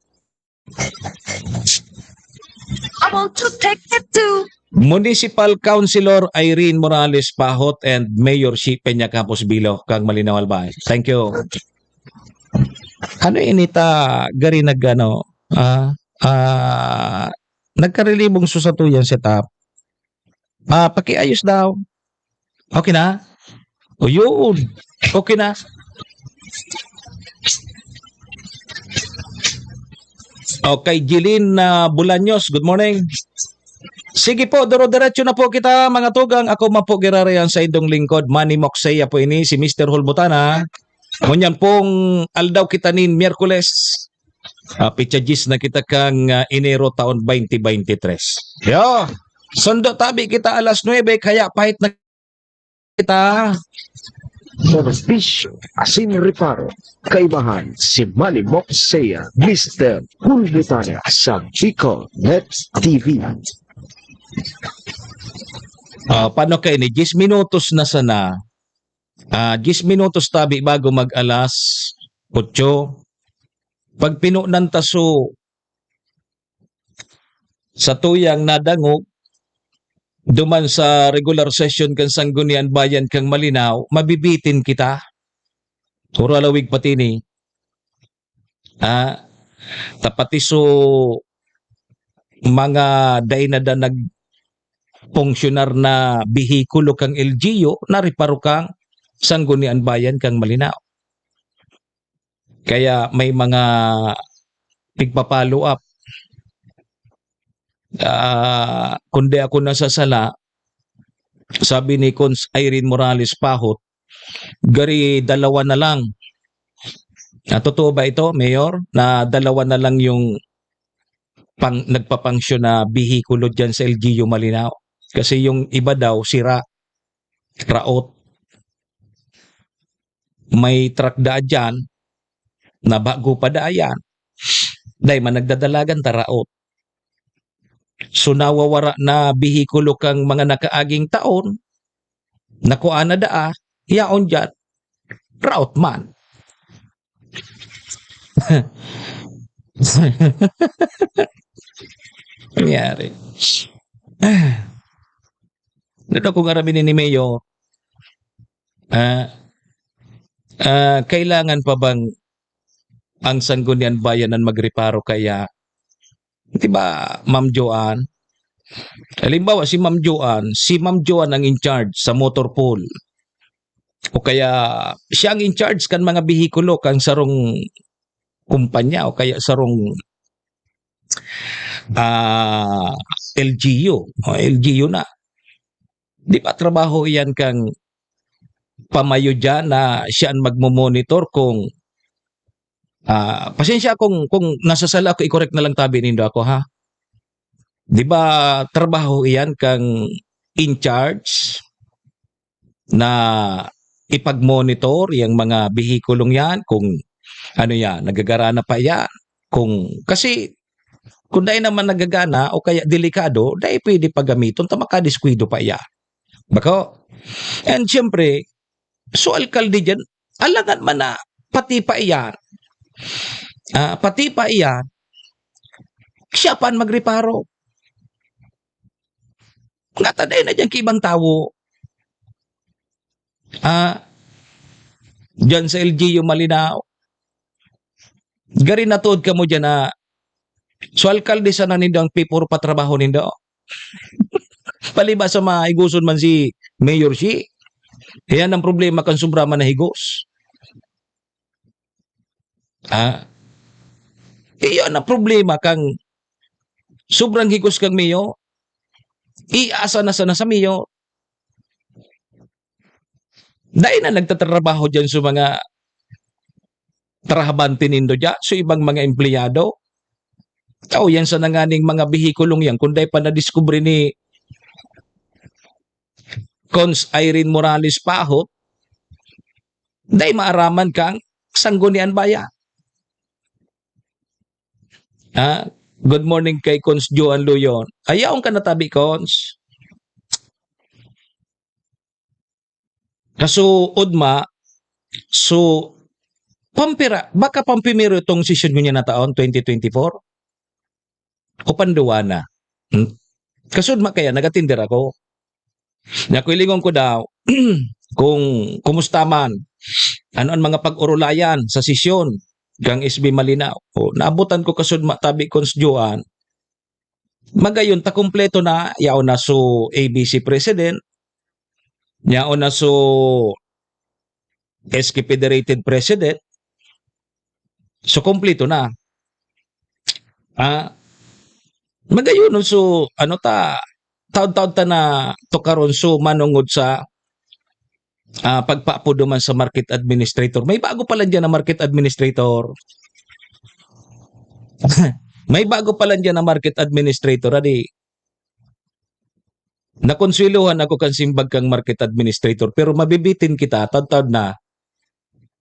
I want to take it to Municipal Councilor Irene Morales Pahot and Mayor Si Peña Campos Bilo kang Malinaw Albay. Thank you. Ano inita gari nagkarelibong susatuyan setup. Pakiayos daw. Okay na? O yun. Okay na. Okay, Jilin Bulanyos, good morning. Sige po, duro-diretso na po kita mga tugang. Ako mapo girarayan sa indong lingkod. Manny Moksea po ini, si Mr. Hulbutana. Ngunyan pong aldaw kita nin Miyerkules. Pitchagis na kita kang Enero taon 2023. Yo, sundo tabi kita alas 9, kaya pahit na kita. Serbisyo asin reparo. Kaibahan si Manny Moxea, Mr. Hulbutana sa Bicol Net TV. Paano kayo ni 10 minutos na sana. 10 minutos tabi bago mag alas 8. Pag pinunan taso sa tuyang nadangog duman sa regular session kan Sanggunian Bayan kang Malinaw, mabibitin kita. Puro alawig pati ni. Tapati so mga day na da nagpungsyonar na bihikulo kang LGU, nariparo kang Sanggunian Bayan kang Malinaw. Kaya may mga pigpa-follow up. Kundi ako nasasala, sabi ni Cons Irene Morales Pahot, gari 2 na lang. Totoo ba ito, Mayor? Na 2 na lang yung nagpapangsyon na bihikulo dyan sa LGU Malinaw. Kasi yung iba daw, sira, raot. May truck da dyan, na bago pa da yan. Dahil managdadalagan taraot. So nawawara na bihikulo kang mga nakaaging taon, nakuha na daa, yaon dyan, raot man. Nangyari. Dito kung aramin ni Mayor, kailangan pa bang ang Sanggunian Bayan ang magreparo kaya, di ba, Ma'am Joanne? Halimbawa, si Ma'am Joanne ang in charge sa motor pool. O kaya, siya ang in charge kan mga bihikulo, kan sarong kumpanya, o kaya sarong LGU. O LGU na. Di ba, trabaho yan kang pamayo dyan na siya ang magmomonitor kung pasensya kung nasasala ako, i-correct na lang tabi nindo ako, ha? Di ba trabaho iyan kang in charge na ipag-monitor yung mga bihikulong yan, kung ano yan, nagagarana pa yan. Kasi kung dahil naman nagagana o kaya delikado, dahil pwede pagamiton, makadiskwido pa yan. Bako? And siyempre, so alkalde dyan, alangan man na, pati pa iyan, siya pa magreparo. Ngataday na dyan kibang tao. Dyan sa LGU Malinaw. Gari natuod ka mo dyan na so alkalde sana nindo ang pipuro patrabaho nindo. Palibasa maiguson man si Mayor si. Yan ang problema kan sobra man na higos. Iyon ang problema kang sobrang higos kang Mayor. Iasa na sana sa Mayor. Dahil na nagtatrabaho dyan sa mga trahabante nindo dyan, so ibang mga empleyado. Yan sa nanganing mga bihikulong yan, kundi pa na-discover ni Cons Irene Morales Pahot, dahil maaraman kang Sanggunian Bayan. Good morning kay Cons Joan Luyon. Ayaw ka natabi, Cons. Kaso, Udma, so, baka pampimiro itong session niya na taon, 2024? O panduwa na? Kaso, Udma kaya, nagatindir ako. Nakuilingon ko daw, kung kumusta man, ano ang mga pag-urulayan sa sesyon, gang SB Malinaw. Naabutan ko kasudma tabi Cons Joan. Magayon ta kumpleto na yaon na so ABC President, yaon na so SK Federated President. So kumpleto na. Magayon so ano ta taon-taon ta na to karon so manungod sa pagpaapo duman sa market administrator. May bago pala dyan na market administrator. May bago pala dyan na market administrator. Adi. Nakonsueluhan ako kan simbag kang market administrator pero mabibitin kita tad na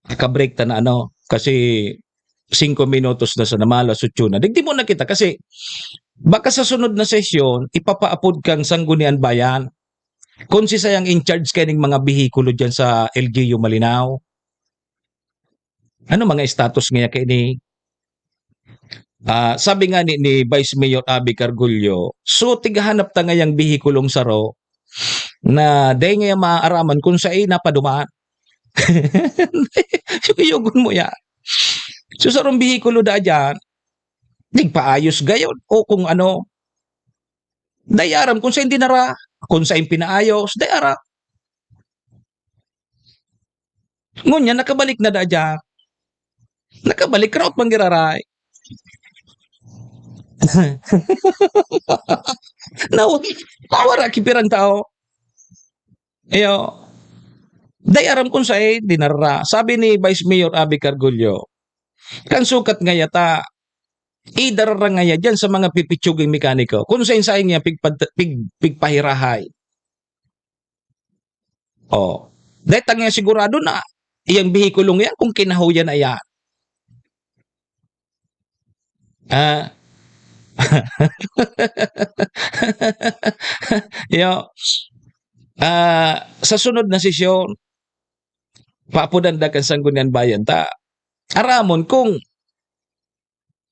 ka-break ta na ano kasi 5 minutos na sa namala sutyo na. Digdi mo na kita kasi baka sa sunod na sesyon ipapaapod kang Sangguniang Bayan kung si sayang in charge kaning mga bihikulo dyan sa LGU Malinaw. Ano mga status nga kay ni sabi nga ni Vice Mayor Abby Cargullo, so tigahanap ta ngayang bihikulong saro na day nga maaaraman kung sa ay napadumaan. Yugon mo ya. So sarong bihikulo da dyan, nagpaayos gayon o kung ano, dayaram kung sa hindi nara, kung sa pinaayos, dayara. Ngunya, nakabalik na da dyan. Nakabalik, kraut manggiraray. Nawara kipirang tao. Ayo, dayaram kung sa dinara. Sabi ni Vice Mayor Abby Cargullo, kan sukat nga yata, idarara nga ya dyan sa mga pipitsuging mekaniko. Kung sa insayang niya pigpahirahay. Dahil tangya sigurado na iyang bihikulong yan kung kinahuyan na yan. Sa sunod na sesyon, paapudan da kan Sangguniang Bayan ta. Aramon kung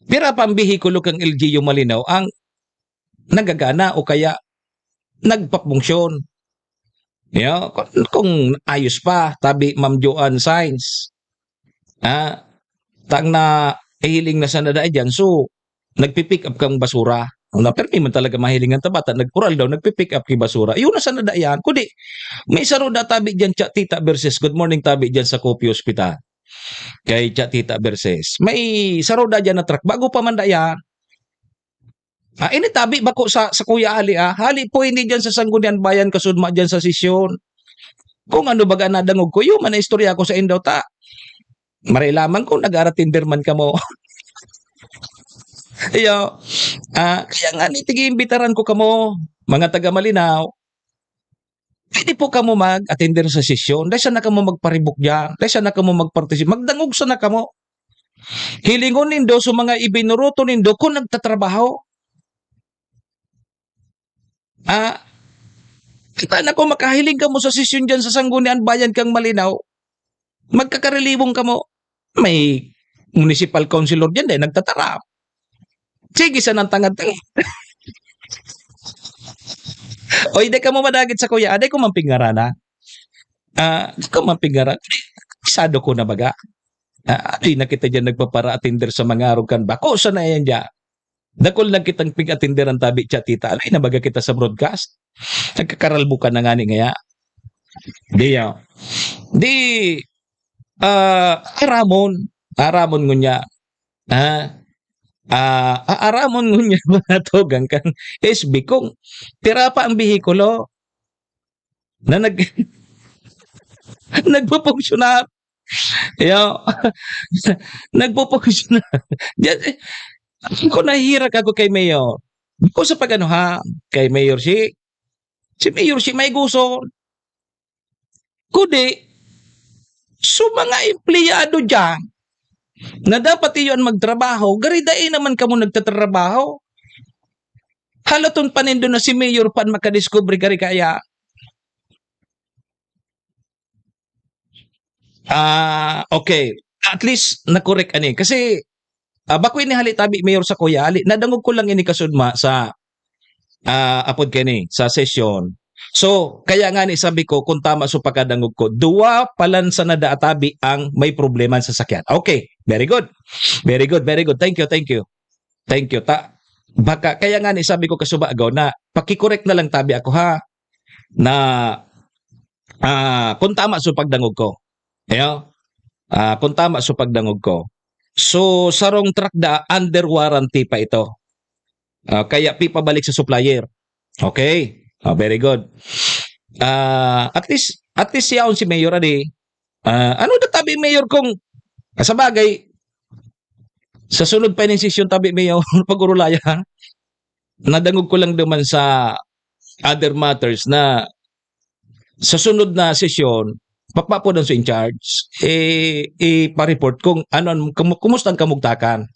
pira pang bihikulo kang LGU Malinaw ang nagagana o kaya nagpapunksyon. Kung ayos pa, tabi Ma'am Joanne Sainz. Tang na hiling na sana da dyan, so nagpipick up kang basura. Pero may man talaga mahilingan tabata, nagpural daw, nagpipick up kang basura. Iyon na sana da yan. Kundi, may saro da tabi dyan, Tita Verses. Good morning tabi dyan sa Kopi Hospital. Kay Tita Verses. May saro da dyan na truck. Bago pa man da yan. Ini tabi bako sa Kuya Ali. Hali po hindi dyan sa Sangguniang Bayan, kasudma dyan sa sesyon. Kung ano baga nadangog ko, yung man na istorya ko sa indaw ta. Marilaman kung nag-aratinderman ka mo. Kaya nga tigi-imbitaran ko kamo, mga taga Malinaw. Pwede po kamo mag-attender sa sesyon. Dahil sana kamo magparibok dyan. Dahil sana kamo magparticipate. Magdangog sana kamo. Hilingon nindo sa mga ibinuruto nindo kung nagtatrabaho. Kita na kung makahiling kamo sa sesyon dyan sa Sangguniang Bayan kang Malinaw, magkakarelibong kamo. May municipal councilor dyan dahil nagtatarap. Sige sa nang tangad-tangad. Oy, di ka mo madagit sa kuya. Di ko mampingarana. Di ko mampingarana. Isado ko na baga. Di na kita dyan nagpapara-attender sa mga arugan ba? Kosa na yan dyan. Dakol lang kitang ping-attender ang tabi siya, tita. Alay na baga kita sa broadcast. Nagkakaralbukan na nga ni ngaya. Aramon ngunya. Aramon ngunya mga togang kan SB kung tira pa ang bihikulo na nagpo-funksyonar. Nagpo-funksyonar. Kung nahihirak ako kay Mayor, kung sa pag kay Mayor si Mayor si may gusto. Kundi, so mga empleyado dyan, na dapat iyon magtrabaho, garidain naman kamo nagtatrabaho. Halaton panindo na si Mayor pan makadiscovery gari kaya. Okay. At least, nakorek ani. Kasi, bako ini hali tabi Mayor sa kuya, nadangog ko lang ini kasudma sa apod kini, sa session. So, kaya nga ni sabi ko, kung tama so pagkadangog ko, duwa palan sa nadaatabi ang may problema sa sakyan. Okay, very good. Very good, very good. Thank you. Thank you. Baka, kaya nga ni sabi ko kasuba agaw na, pakikorek na lang tabi ako ha, na kung tama so pagdangog ko. Kung tama so pagdangog ko. So, sarong truck da, under warranty pa ito. Kaya pipabalik sa supplier. Okay. Very good. At least siyaon si Mayor ani. Ano na tabi Mayor kung sa bagay sa sunod pa ng sesyon tabi Mayor pag-urulayan. Nadangog ko lang naman sa other matters na sa sunod na sesyon, papapodon sa in charge, ipa-report kung kumusta ang kamugtakan.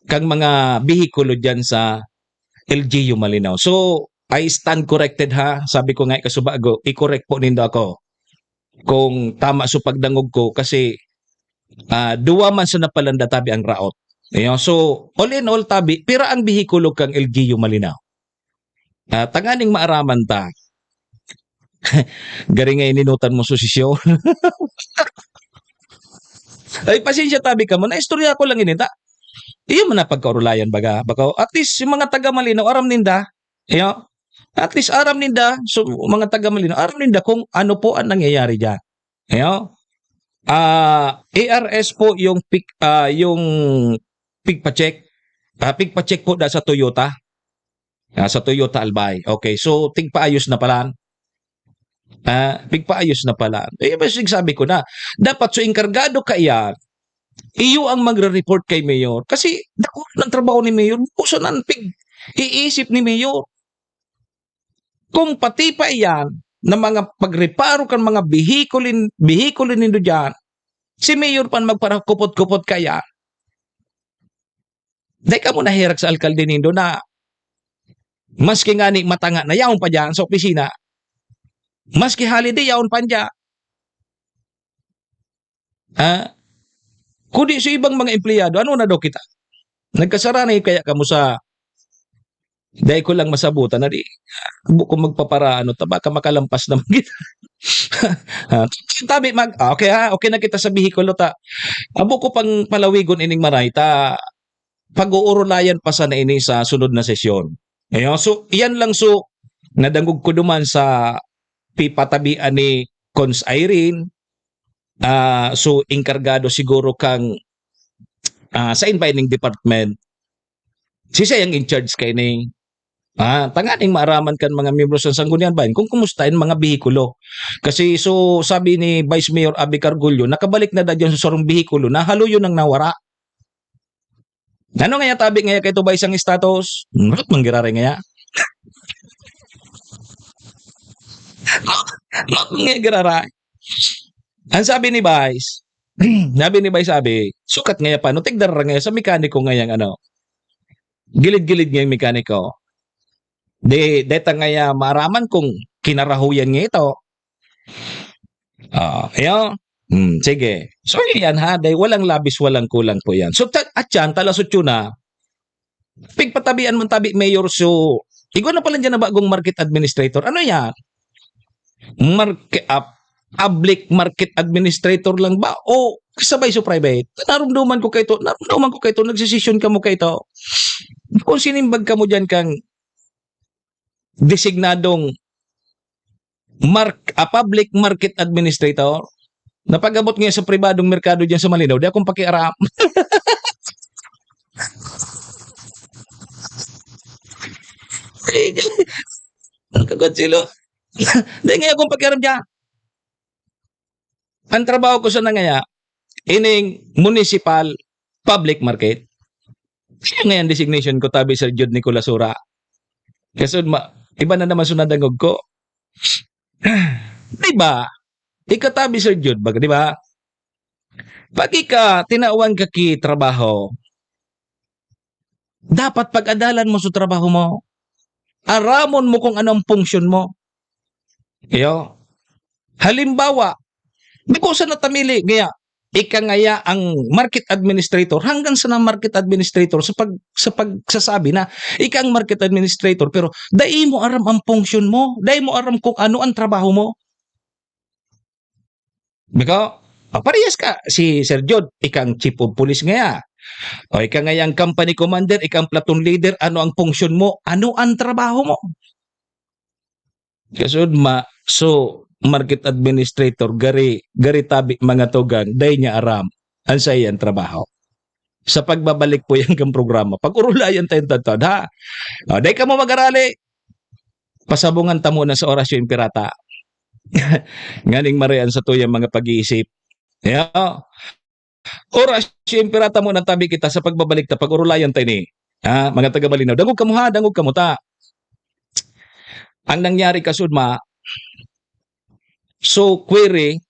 Kang mga bihikulo dyan sa LGU Malinaw. So, I stand corrected ha. Sabi ko nga kasubago, i-correct po nindo ako kung tama sa pagdangog ko kasi duwa man sa napalanda tabi ang raot. So, all in all tabi, pira ang bihikulo kang LGU Malinaw. Tanganing maaraman ta. Gari nga ininutan mo susisyon. Ay, pasensya tabi ka mo. Naistorya ko lang inita. Iyo man na pagkaurulayan baga. At least yung mga taga Malinaw, aram ninda. At least aram ninda. So, mga taga Malinaw, aram ninda kung ano po ang nangyayari dyan. ARS po yung pigpa-check. Pigpa-check po sa Toyota. Sa Toyota Albay. Okay, so tigpaayos na pala. Pigpaayos na pala. Basig sabi ko na, dapat so inkargado ka iyan, iyo ang magre-report kay Mayor. Kasi dako ng trabaho ni Mayor, puso ng iisip ni Mayor. Kung pati pa iyan, na mga pagreparo kan mga bihikulin nindo dyan, si Mayor pan magparakupot-kupot kaya. Dahil ka mo nahirak sa alkalde nindo na maski nga ni matanga na yaon pa dyan sa opisina, maski holiday yaon pa dyan. Kundi sa ibang mga empleyado, ano na daw kita? Nagkasaranay kaya ka mo sa dahil ko lang masabutan na di kung magpaparaan baka makalampas naman kita. Tabi okay na kita sa bihikulo ta. Abo ko pang palawigon ining maray ta pag-uurulayan pa sa na ini sa sunod na sesyon. So iyan lang so nadangog ko duman sa pipatabian ni Cons Irene. So inkargado siguro kang sa inviting department si sayang in charge kay ni tanganing maaraman kan mga miyembro sa Sangguniang Bayan kung kumustahin mga bihikulo. Kasi so sabi ni Vice Mayor Abby Cargullo, nakabalik na dadyan sa sarong bihikulo na haluyo nang nawara. Ano nga tabi nga kay to ba isang status? Rat manggiraray nga. Nga giraray. Ang sabi ni Vice, sukat nga pa, no tigdar nga sa mekaniko nga yang gilid-gilid nga yung mekaniko. Deta nga maaraman kung kinarahuyan nga ito. Sige. So yan ha, dahil walang labis, walang kulang po yan. So at yan, talasot yun na, pigpatabian mo tabi Mayor so, igo na pala dyan na bagong market administrator. Ano yan? Public market administrator lang ba? O kasabay sa private? Narumduman ko kayo to, nagsisisyon ka mo kayo to. Kung sinimbag ka mo dyan kang designadong public market administrator, napag-abot nga sa pribadong merkado dyan sa Malinaw, di akong pakiaram. Ang kagot silo. Di nga akong pakiaram dyan. Ang trabaho ko sa nangaya, ining municipal public market. Ngayon designation ko tabi Sir Jude Nicolas Sura. Kasi iba na naman sunadangog ko. Diba? Ikatabi Sir Jude, baga, diba? Pag tinawag ka ki trabaho, dapat pag-adalan mo sa trabaho mo. Aramon mo kung anong function mo. Halimbawa, di ko sa natamili, ngaya, ikangaya ang market administrator hanggang sa na market administrator sa pagsasabi na ikang market administrator pero dai mo aram ang function mo, dai mo aram kung ano ang trabaho mo. Bika, parehas ka si Sir Jude, ikang chief of police ngaya. O ikangaya ang company commander, ikang platoon leader, ano ang function mo, ano ang trabaho mo. Kasud so market administrator gari tabi mga tugang day niya aram ang sayang trabaho sa pagbabalik po yan kang programa pag-urulayan tayo tatod ha day ka mo mag-arali pasabungan ta muna sa orasyon pirata nganing marian sa tuyang mga pag-iisip orasyon pirata muna tabi kita sa pagbabalik ta pag-urulayan tayo ni mga taga Malinaw dangog ka mo ta ang nangyari kasudma, so query,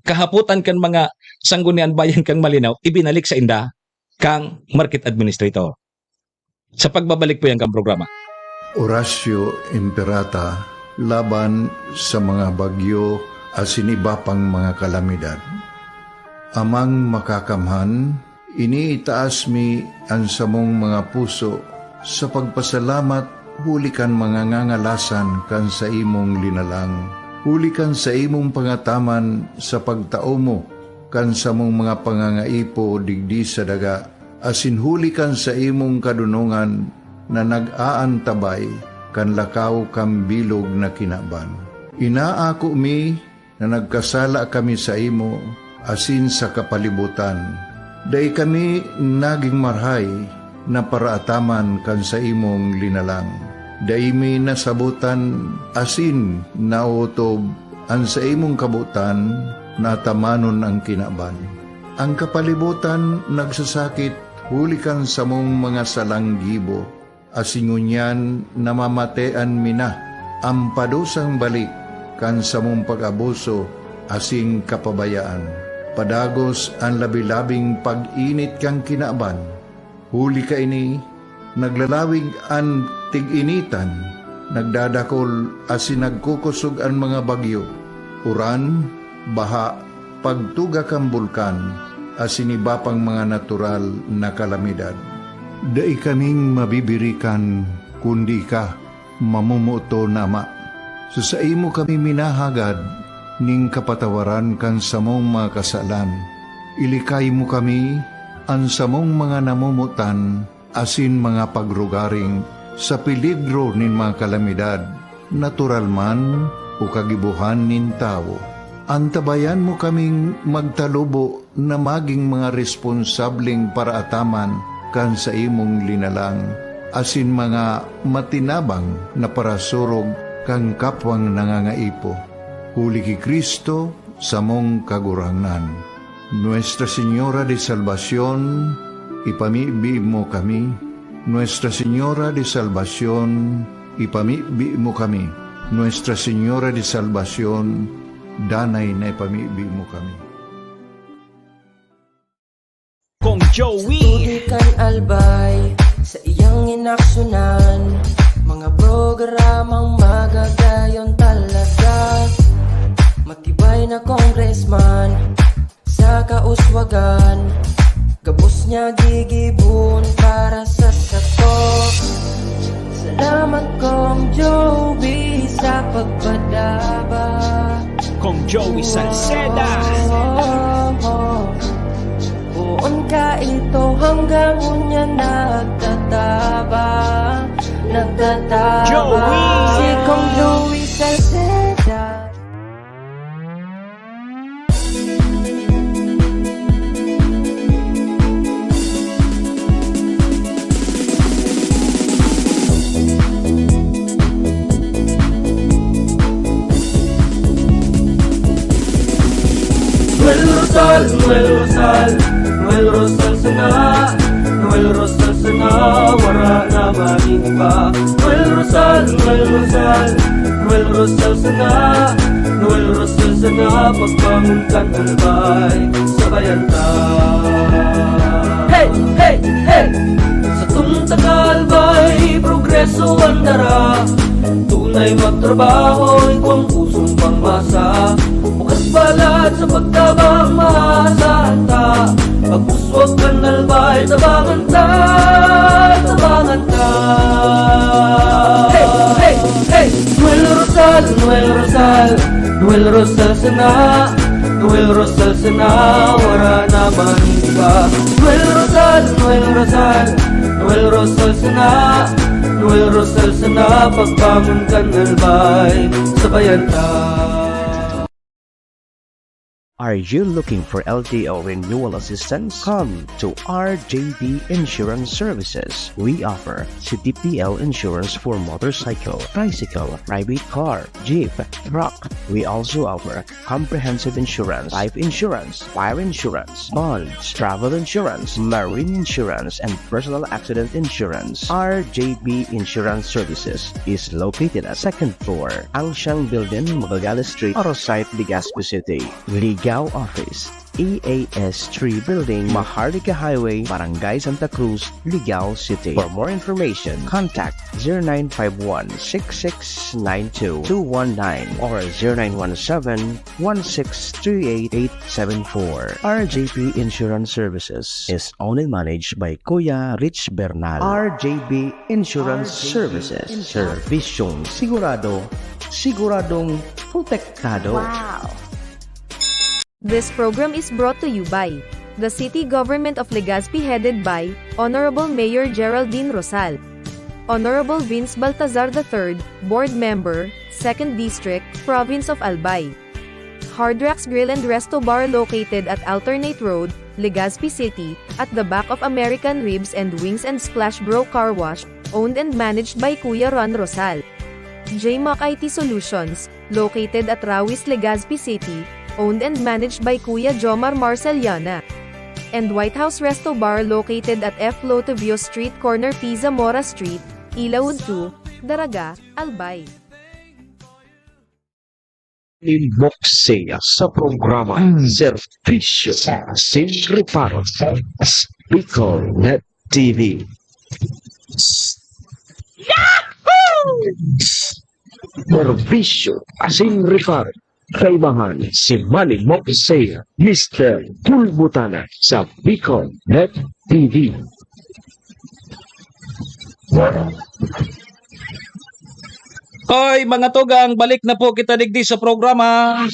kahaputan kan mga sanggunian bayan kang malinaw, ibinalik sa inda kang market administrator. Sa pagbabalik po yan kang programa. Horacio Imperata laban sa mga bagyo asin iba pang mga kalamidad. Amang makakamhan, iniitaas mi ang samong mga puso sa pagpasalamat hulikan mga ngangalasan kan sa imong linalang. Hulikan sa imong pangataman sa pagtao mo kan sa mong mga pangangaipo digdi sa daga. Asin hulikan sa imong kadunungan na nag-aantabay kan lakaw kam bilog na kinaban. Inaako mi na nagkasala kami sa imo asin sa kapalibutan. Day kami naging marhay na paraataman kan sa imong linalang. Day mi nasabutan asin nautob ang sa imong kabutan na tamanon ang kinaban. Ang kapalibutan nagsasakit hulikan sa mong mga salanggibo. Asingunyan namamatean mina ang padusang balik kan sa mong pag-abuso asing kapabayaan. Padagos ang labi-labing pag-init kang kinaban. Huli ka ini, naglalawig ang tig-initan, nagdadakol asin nagkukusog ang mga bagyo. Uran, baha, pagtuga kang bulkan, asin iba pang mga natural na kalamidad. Dai kaming mabibirikan, kundi ka, mamumuto nama. So sa imo kami minahagad, ning kapatawaran kan samong mga kasalan. Ilikay mo kami, ang samong mga namumutan, asin mga pagrugaring, sa peligro nin mga kalamidad, natural man o kagibuhan nin tao. Antabayan mo kaming magtalubo na maging mga responsableng paraataman kan sa imong linalang, asin mga matinabang na parasurog kang kapwang nangangaipo. Huli ki Kristo sa mong kagurangnan. Nuestra Señora de Salvación, ipamibi mo kami. Nuestra Señora de Salvación, ipamibi mo kami. Nuestra Señora de Salvación, danay na ipamibi mo kami. Kong Joey Tudikan albay sa iyang inaksyonan, mga programang magagayon talaga. Matibay na congressman sa kauswagan, gabos niya gigibon para sa sato. Salamat Kong Joey sa pagpadaba. Kong Joey Salceda. Buon ka ito hanggang unya nagtataba. Joey! Si Kong Joey Salceda. Noel Rosal, Noel Rosal, Noel Rosal sana, Noel Rosal sana, wala na maniba. Noel Rosal, Noel Rosal, Noel Rosal sana, Noel Rosal sana, pagbangon kan albay, sabayan ta. Hey, hey, hey! Sa tuntang albay, progreso ang dara, tunay magtrabaho, ikaw ang pusong pangmasa. Bukas balat sa pagtabang maasahan ta, pagpuswag kan albay, tabangan ta, tabangan ta. Hey, hey, hey! Noel Rosal, Noel Rosal, Noel Rosal sana, Noel Rosal sana, wala na maniba. Noel Rosal, Noel Rosal, Noel Rosal sana, Noel Rosal sana, pagbangon kan albay, sabayan ta. Are you looking for LTO renewal assistance? Come to RJB Insurance Services. We offer CTPL insurance for motorcycle, tricycle, private car, jeep, truck. We also offer comprehensive insurance, life insurance, fire insurance, bonds, travel insurance, marine insurance, and personal accident insurance. RJB Insurance Services is located at 2nd floor, Angshang Building, Magallanes Street, Orosite, Legazpi City. Ligao Office, EAS 3 Building, Maharlika Highway, Barangay Santa Cruz, Ligao City. For more information, contact 0951-6692-219 or 0917-1638874. RJP Insurance Services is owned and managed by Kuya Rich Bernal. RJB Insurance Services. Servisyong sigurado, siguradong protektado. Wow! This program is brought to you by the City Government of Legazpi headed by Honorable Mayor Geraldine Rosal, Honorable Vince Baltazar III, Board Member, 2nd District, Province of Albay. Hard Rocks Grill and Resto Bar located at Alternate Road, Legazpi City, at the back of American Ribs and Wings and Splash Bro Car Wash, owned and managed by Kuya Ron Rosal. JMAC IT Solutions, located at Rawis, Legazpi City, owned and managed by Kuya Jomar Marceliana. And White House Resto Bar located at F. Lotavio Street Corner Pisa Mora Street, Ilaud 2, Daraga, Albay. Boxea sa programa Servisyo Sin Reparo Bicol Net TV. Servisyo Sin Reparo. Kaibahan si Manny Moxea, Mr. Pulbutana sa Bicol Net TV. Hoy mga tugang, balik na po kita digdi sa programa.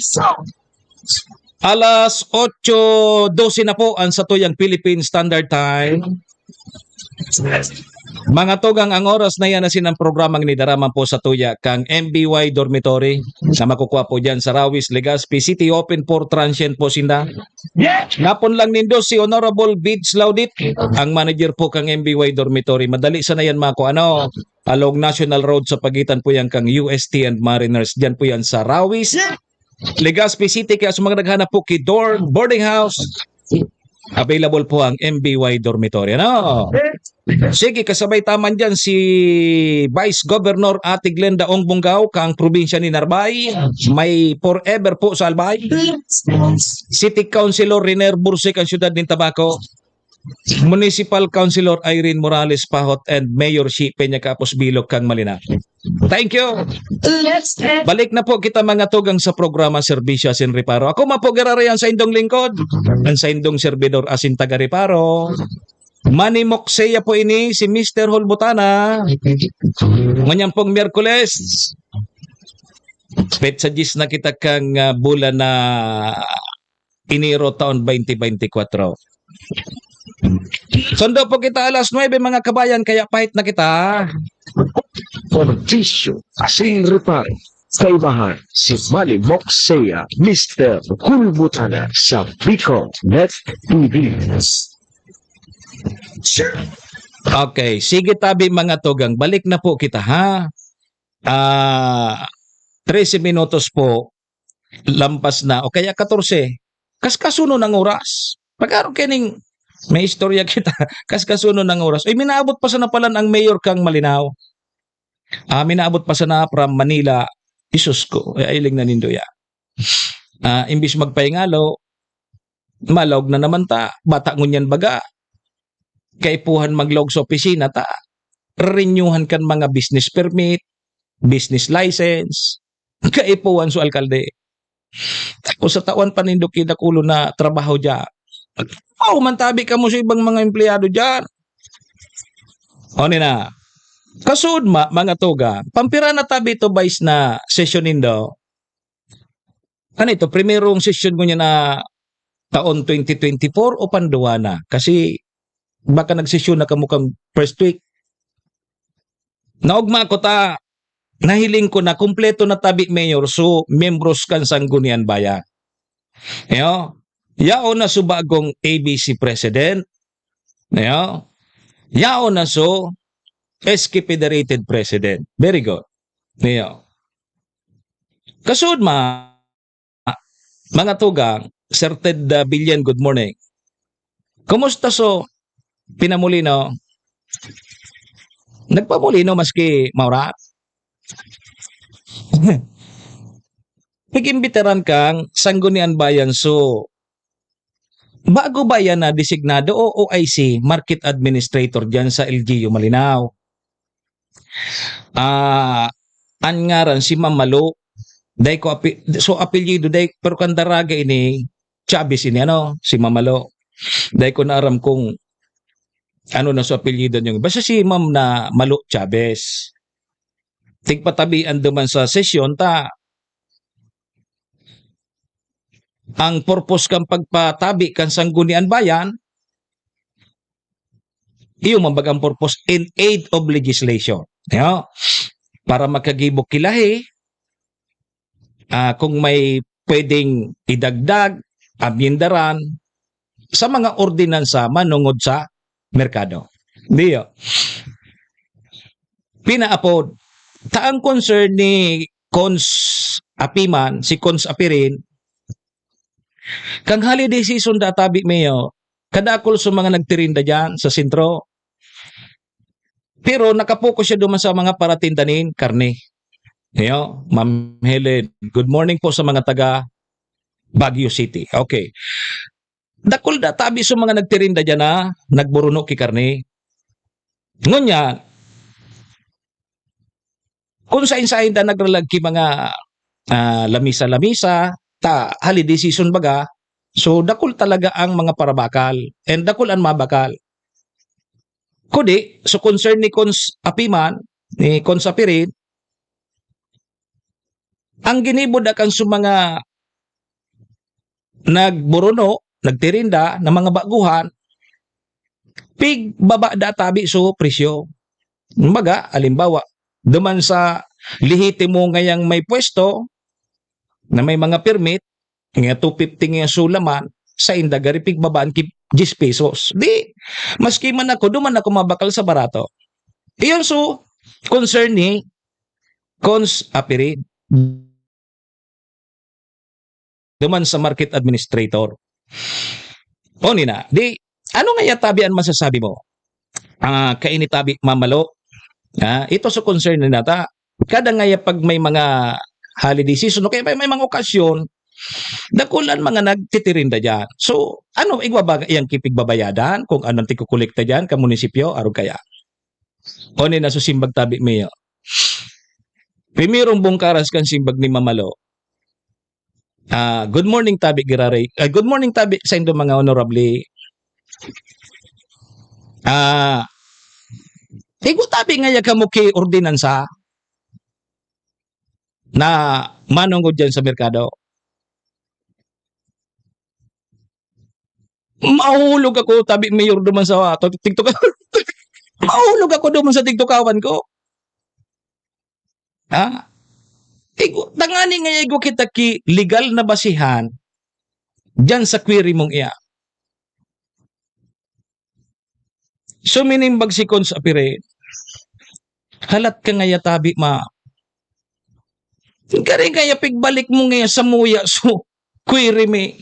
Alas 8:12 na po ang satuyang Philippine Standard Time. Mga tugang, ang oras na yan na sinang programang nidaraman po sa tuya kang MBY Dormitory na makukuha po dyan sa Rawis, Legazpi City. Open for transient po sinda. Napon lang nindo si Honorable Bids Laudit, ang manager po kang MBY Dormitory. Madali sana yan mga ko along National Road sa pagitan po yan kang UST and Mariners. Dyan po yan sa Rawis, Legazpi City. Kaya sa mga naghanap po kay Boarding House, available po ang MBY Dormitory. Sige, kasabay taman dyan si Vice Governor Ate Glenda Ong Bungaw kang probinsya ni Narbay. May forever po sa Albay. City Councilor Riner Bursik ang siyudad ng Tabaco. Municipal Councilor Irene Morales Pahot and Mayor Shi Peña Capos Bilog kang Malina. Thank you. Balik na po kita mga tugang sa programa Servisyo Sin Reparo. Ako mapogarayan sa indong lingkod. Ang sa indong servidor asin taga Reparo. Manny Moxea po ini si Mr. Holbutana. Nganyang pong Miyerkules. Petsadis na kita kang bulan na Enero taon 2024. Sundo po kita alas 9 mga kabayan, kaya pahit na kita. Servisyo Sin Reparo. Kaibahan si Manny Moxea, Mr. Pulbutana sa Bicol Net TV. Okay, sige tabi mga tugang, balik na po kita ha. 13 minutos po lampas na o kaya 14. Kaskasuno ng oras. Pag-araw kining may istorya kita, kaskasuno ng oras. Ay minaabot pa sa napalan ang mayor kang Malinaw. Minaabot pa sa na from Manila. Isus ko, ailing na nindoya. Imbis magpaingalo, malog na naman ta, bata ngunyan baga. Kaipuhan maglog sa opisina ta, renewhan kan mga business permit, business license, kaipuhan sa alkalde. Tapos sa tawan panindok kita kulo na trabaho dyan. Mantabi ka mo sa ibang mga empleyado dyan. O na, kasud mga tuga, pampira na tabi ito bais na session nindo. Ano ito, primerong session mo niya na taon 2024 o panduwa na? Kasi baka nagsesyon na kamukang first week. Naugma ko ta, nahiling ko na kumpleto na tabi mayor so membros kan sanggunian bayan. Yo, yao na so bagong ABC president. Yo, yao na so SK Federated president. Very good. Yo. Kasud mga tugang, Sir Ted Billion, good morning. Kumusta so pinamulino? Nagpamulino maski Maura? Nag-imbitaran kang Sangguniang Bayan so bago ba yan na designado o OIC, Market Administrator dyan sa LGU Malinaw? Angaran si Ma'am Malo, day ko so apelyido day pero kandaraga ini Chavez ini si Ma'am Malo. Day ko naaram kung ano na so apelyido niyo. Basta si Ma'am na Malo Chavez. Tigpatabian duman sa sesyon ta ang purpose kang pagpatabi kan Sangguniang Bayan iyo mambagang purpose in aid of legislation. Para makagibok kilahi kung may pwedeng idagdag, amyendaran sa mga ordinansa manungod sa merkado. Diyo. Pinaapod. Taang concern ni Cons Apiman, si Cons Apirin, kang holiday season databi mayo, kadakol sa mga nagtirinda dyan sa sentro. Pero nakapokus siya duman sa mga paratindanin, karne. Ma'am Helen, good morning po sa mga taga Baguio City. Okay. Dakol databi sa mga nagtirinda dyan na nagburuno ki karne. Ngunya, kung sain-sain da nagralagki mga lamisa-lamisa, ta holiday season baga, so dakol talaga ang mga parabakal and dakol ang mabakal. Kudi, so concern ni Cons Apiman, ni Cons Apirin, ang ginibod akan sa mga nagburuno, nagtirinda, na mga baguhan, pig baba databi so presyo. Maga, alimbawa, duman sa lihiti mo ngayang may pwesto, na may mga permit, nga 250 nga sulaman, sa indagari pig babaan ki 10 pesos. Di, maski man ako, duman ako mabakal sa barato. Iyon so, concern ni Cons Apirin. Duman sa market administrator. O nina, di, ano nga yatabian masasabi mo? Kainitabi mamalo. Ito sa concern ni nata. Kada nga pag may mga holiday season, okay, may mga okasyon, dakulan mga nagtitirinda dyan. So, ano, igwabag iyang kipig babayadan kung anong tikukolekta dyan ka munisipyo, arog kaya. O ni na simbag tabi mayo. Pimirong bungkaras kan simbag ni Mamalo. Good morning tabi girare. Good morning tabi sa indo mga honorable. Igo tabi nga yakamuki ordinansa na manungod dyan sa merkado. Mahulog ako tabi mayor duman sa TikTok. Mahulog ako duman sa TikTokawan ko. Tangani nga igo kita ki legal na basihan diyan sa query mong iya. So minimbag si Cons Apire. Halat ka nga yatabi ma. Kari kaya pigbalik mo nga sa muya so query me.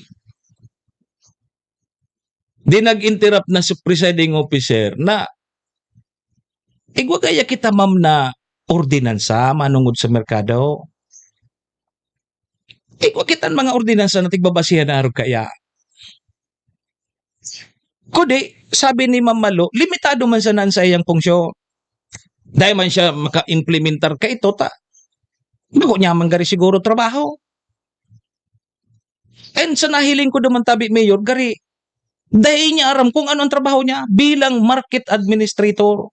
Di nag-interrupt na si presiding officer na igwa kaya kita ma'am na ordinansa manungod sa merkado. Igwa kita mga ordinansa na tigbabasihan na arog kaya. Kundi, sabi ni Ma'am Malo, limitado man sa nansa iyang funksyon. Dahil man siya maka-implementar ka ito, bago niya man gari siguro trabaho. And sa nahiling ko naman tabi mayor, gari, dahil niya aram kung ano ang trabaho niya bilang market administrator.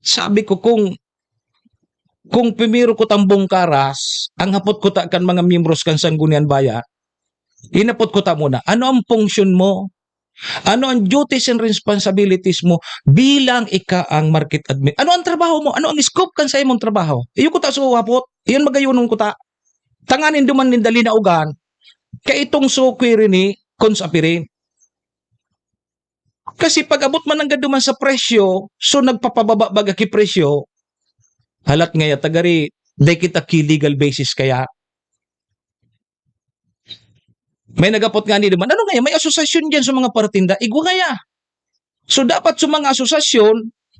Sabi ko kung pimiro ko tambong karas, ang hapot ko ta kan mga miyembros kan Sangguniang Bayan, inapot ko ta muna, ano ang function mo Ano ang duties and responsibilities mo bilang ika ang market admin? Ano ang trabaho mo? Ano ang scope kan sa imong trabaho? Iyo ko ta suwapot. Iyon magayunon ko ta. Tanganin duman nin dali na ugan. Kay itong sukwiri ni konsapirin. Kasi pag abot man ang gaduman sa presyo, so nagpapababa baga ki presyo, halat ngaya tagari, day kita ki legal basis kaya. May nagapot nga ni duman, ano ngaya, may asosasyon dyan sa mga paratinda, igwa ngaya. So dapat sa mga asosasyon,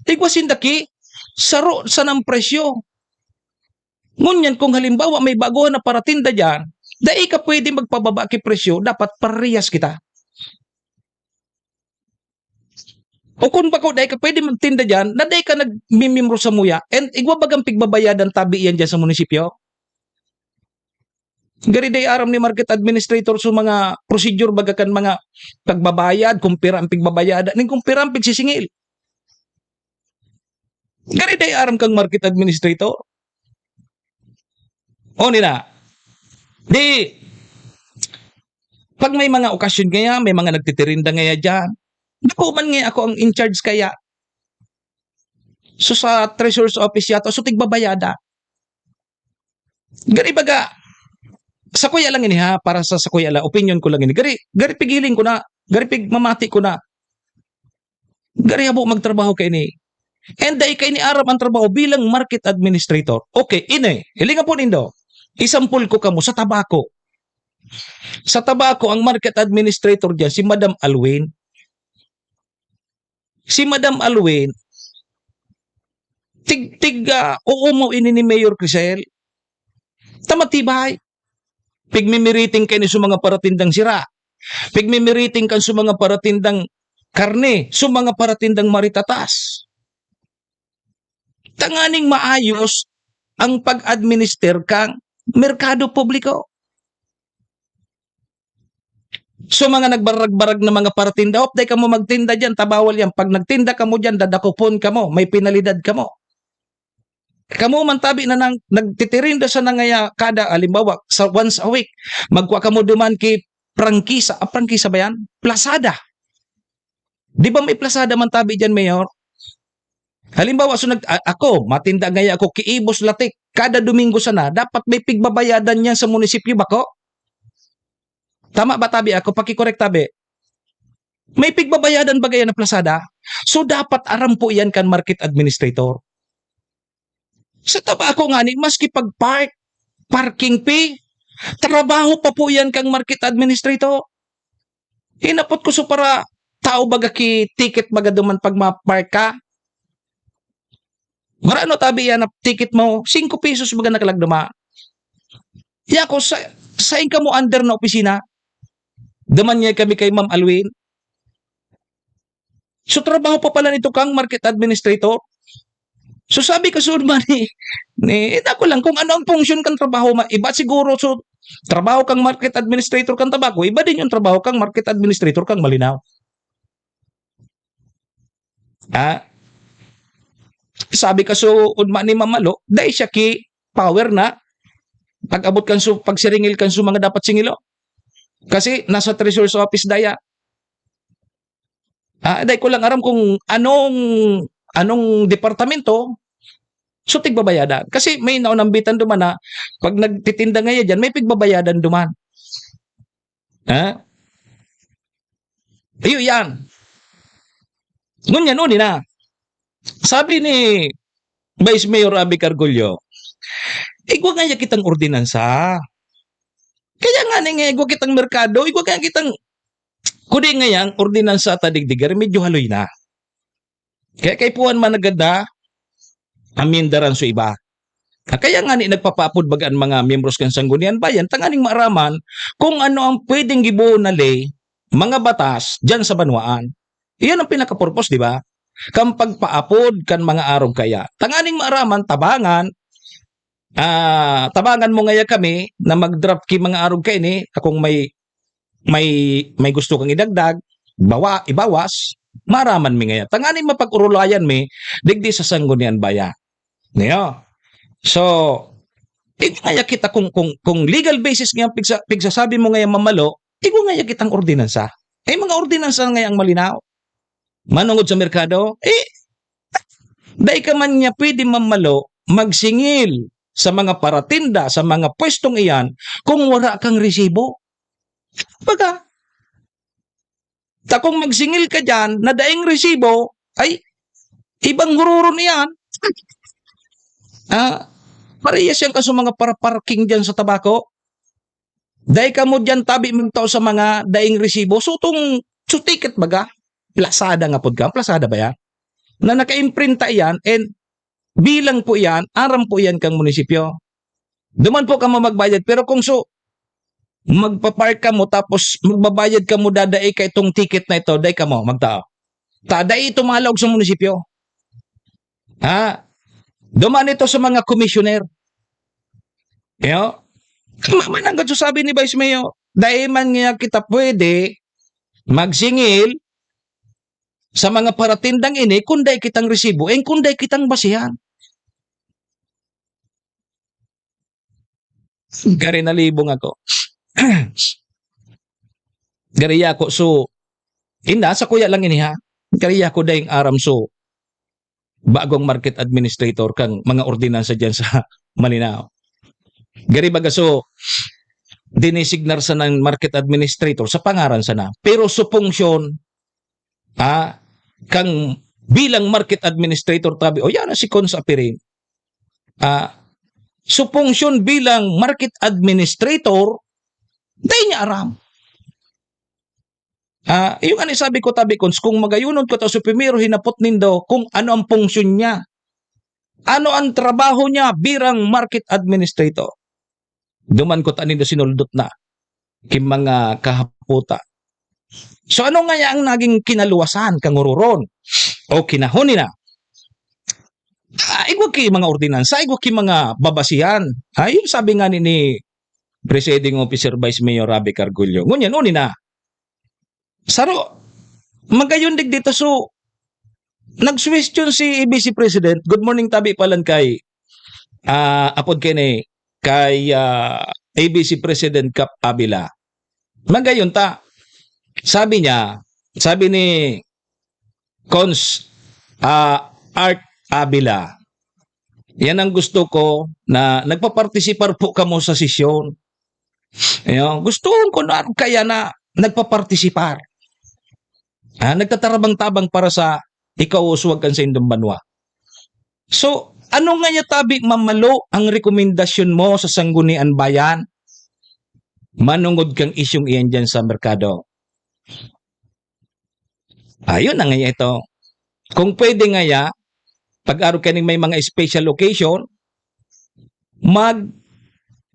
igwa sindaki, saro sa ng presyo. Ngunyan kung halimbawa may baguhan na paratinda dyan, dahil ka pwede magpababa ki presyo, dapat parehas kita. O kung bako dahil ka pwede magtinda dyan, na dahil ka nagmimimro sa muya, and igwa bagang pigbabayadan tabi yan dyan sa munisipyo? Gari day aram ni market administrator sa mga procedure bagakan mga pagbabayad, kumpira ang pigbabayadan, ning kumpira ang pigsisingil. Gari day aram kang market administrator. O nila, di, pag may mga okasyon kaya, may mga nagtitirinda ngaya dyan, dako man nga ako ang in charge kaya. So sa treasurer's office yato, so tigbabayada. Gari baga, sa kuya lang ini ha, para sa kuya lang, opinion ko lang ini. Gari pigiling ko na, gari pigmamati ko na. Gari habo magtrabaho kay ni. And dahil kay ni aram ang trabaho bilang market administrator. Okay, ini, hilinga po nindo. Isampul ko kamo sa tabako. Sa tabako, ang market administrator dyan, si Madam Alwin. Si Madam Alwin, uumaw ini ni Mayor Crisel. Tamatibay. Pigmimiriting kayo sa mga paratindang sira. Pigmimiriting kan sa mga paratindang karne, sa mga paratindang maritatas. Tanganing maayos ang pag-administer kang merkado publiko. So mga nagbarag-barag na mga paratinda, op, day ka mo magtinda dyan, tabawal yan. Pag nagtinda ka mo dyan, dadakupon ka mo, may penalidad ka mo. Kamu man tabi na nagtitirinda sa nangaya kada, alimbawa, sa once a week, magkuha ka mo duman ki prangkisa, prangkisa ba yan? Plasada. Di ba may plasada man tabi dyan, Mayor? Halimbawa, so ako, matinda ngaya ako, kiibos latik, kada Domingo sana, dapat may pigbabayadan niya sa munisipyo ba ko? Tama ba tabi ako? Pakikorek tabi. May pigbabayadan ba gaya na plasada? So dapat aram po yan kan market administrator. Sa tabako nga ni, maski pag-park, parking fee, trabaho pa po yan kang market administrator. Hinapot ko so para tao baga ki ticket baga duman pag ma-park ka. Marano tabi yan na ticket mo, 5 pesos baga nakalagduma. Yako, saing ka mo under na opisina, daman niya kami kay Ma'am Alwin. So trabaho pa pala nito kang market administrator. So sabi ko soon man ako lang kung ano ang function kang trabaho, iba siguro so trabaho kang market administrator kang tabako, iba din yung trabaho kang market administrator kang Malinaw. Sabi ka so udma ni Mamalo, dahil siya ki power na pag-abot kan so pagsiringil kan so mga dapat singilo. Kasi nasa treasurer's office daya. Dahil ko lang aram kung anong departamento, so tigbabayadan. Kasi may naunambitan duman na, pag nagtitinda ngayon dyan, may pigbabayadan duman. Iyo yan. Ngunyan, na. Sabi ni Vice Mayor Abby Cargollo, igwa nga kitang ordinansa. Kaya nga nga igwa kitang merkado, igwa nga kitang, kudi nga yang ordinansa tadigdigar, medyo haloy na. Kaya kay puwan man naganda, amindaran so iba. Kaya nga ni nagpapapod bagaan mga miyembros kan Sangguniang Bayan, tanganing maaraman kung ano ang pwedeng gibuo na lay, mga batas, dyan sa banwaan. Iyan ang pinaka-purpose, di ba? Kang pagpaapod kan mga araw kaya. Tanganing maaraman, tabangan mo ngaya kami na mag-draft ki mga araw kaya ni, kung may gusto kang idagdag, ibawas, maraman mi ngaya. Tanganing mapag-urulayan mi, digdi sa Sangguniang Bayan. Niyo. So, ngaya kita kung legal basis nga pigsasabi mo ngaya Mamalo, ngaya kitang ordinansa. mga ordinansa ngayang malinaw. Manungod sa merkado, dahil ka man niya pwede mamalo, magsingil sa mga paratinda, sa mga pwestong iyan, kung wala kang resibo. Baga, kung magsingil ka dyan, na daing resibo, ay, ibang hururon iyan. Parehas yan ka sa mga parking dyan sa tabako. Dahil ka mo dyan tabi mong sa mga daing resibo, so ticket baga, plasada nga po ka, plasada ba yan? Na naka-imprinta yan, and bilang po yan, aram po yan kang munisipyo. Duman po ka mo magbayad, pero kung magpapark ka mo, tapos magbabayad ka mo dadai ka itong ticket na ito, dahi ka mo, magtao. Dahil ito malawag sa munisipyo. Duman ito sa mga komisyoner. Mananggat so sabi ni Vice Mayor, dahil man nga kita pwede magsingil sa mga paratindang ini, kunday kitang resibo, kunday kitang basihan. Gari nalibong ako. Gari ako, so, sa kuya lang ini ha. Gari ako dahing aram so, bagong market administrator kang mga ordinansa dyan sa Malinaw. Gari baga so, dinisignar sa ng market administrator sa pangaran sana. Pero so function, kang bilang market administrator tabi, yan si Cons Apirin. So function bilang market administrator, dahil niya aram. Yung sabi ko tabi Cons, kung magayunod ko to so primero hinapot nindo kung ano ang function niya. Ano ang trabaho niya bilang market administrator. Duman ko tanindo sinuldot na kim mga kahaputa. So ano nga ang naging kinaluwasan kang ururon o kinahuni na? Igwag ki mga ordinansa, igwag ki mga babasihan. Yung sabi nga ni Presiding Officer Vice Mayor Rabi Cargullo. Ngunyan, uni na. Saro, magayon dig dito so, nag-question si ABC President, good morning tabi palan kay, apod kay ABC President Cap Abila. Magayon ta, sabi ni Cons Art Abila, yan ang gusto ko na nagpapartisipar po kamo sa sesyon. Gusto ko na kaya na nagpapartisipar. Nagtatarabang-tabang para sa ikaw uswag kan sa indong banwa. So, ano nga niya tabi mamalo ang rekomendasyon mo sa Sanggunian Bayan? Manungod kang isyong iyan dyan sa merkado. Ayun na nga ito. Kung pwede nga ya, pag-araw kaning may mga special occasion,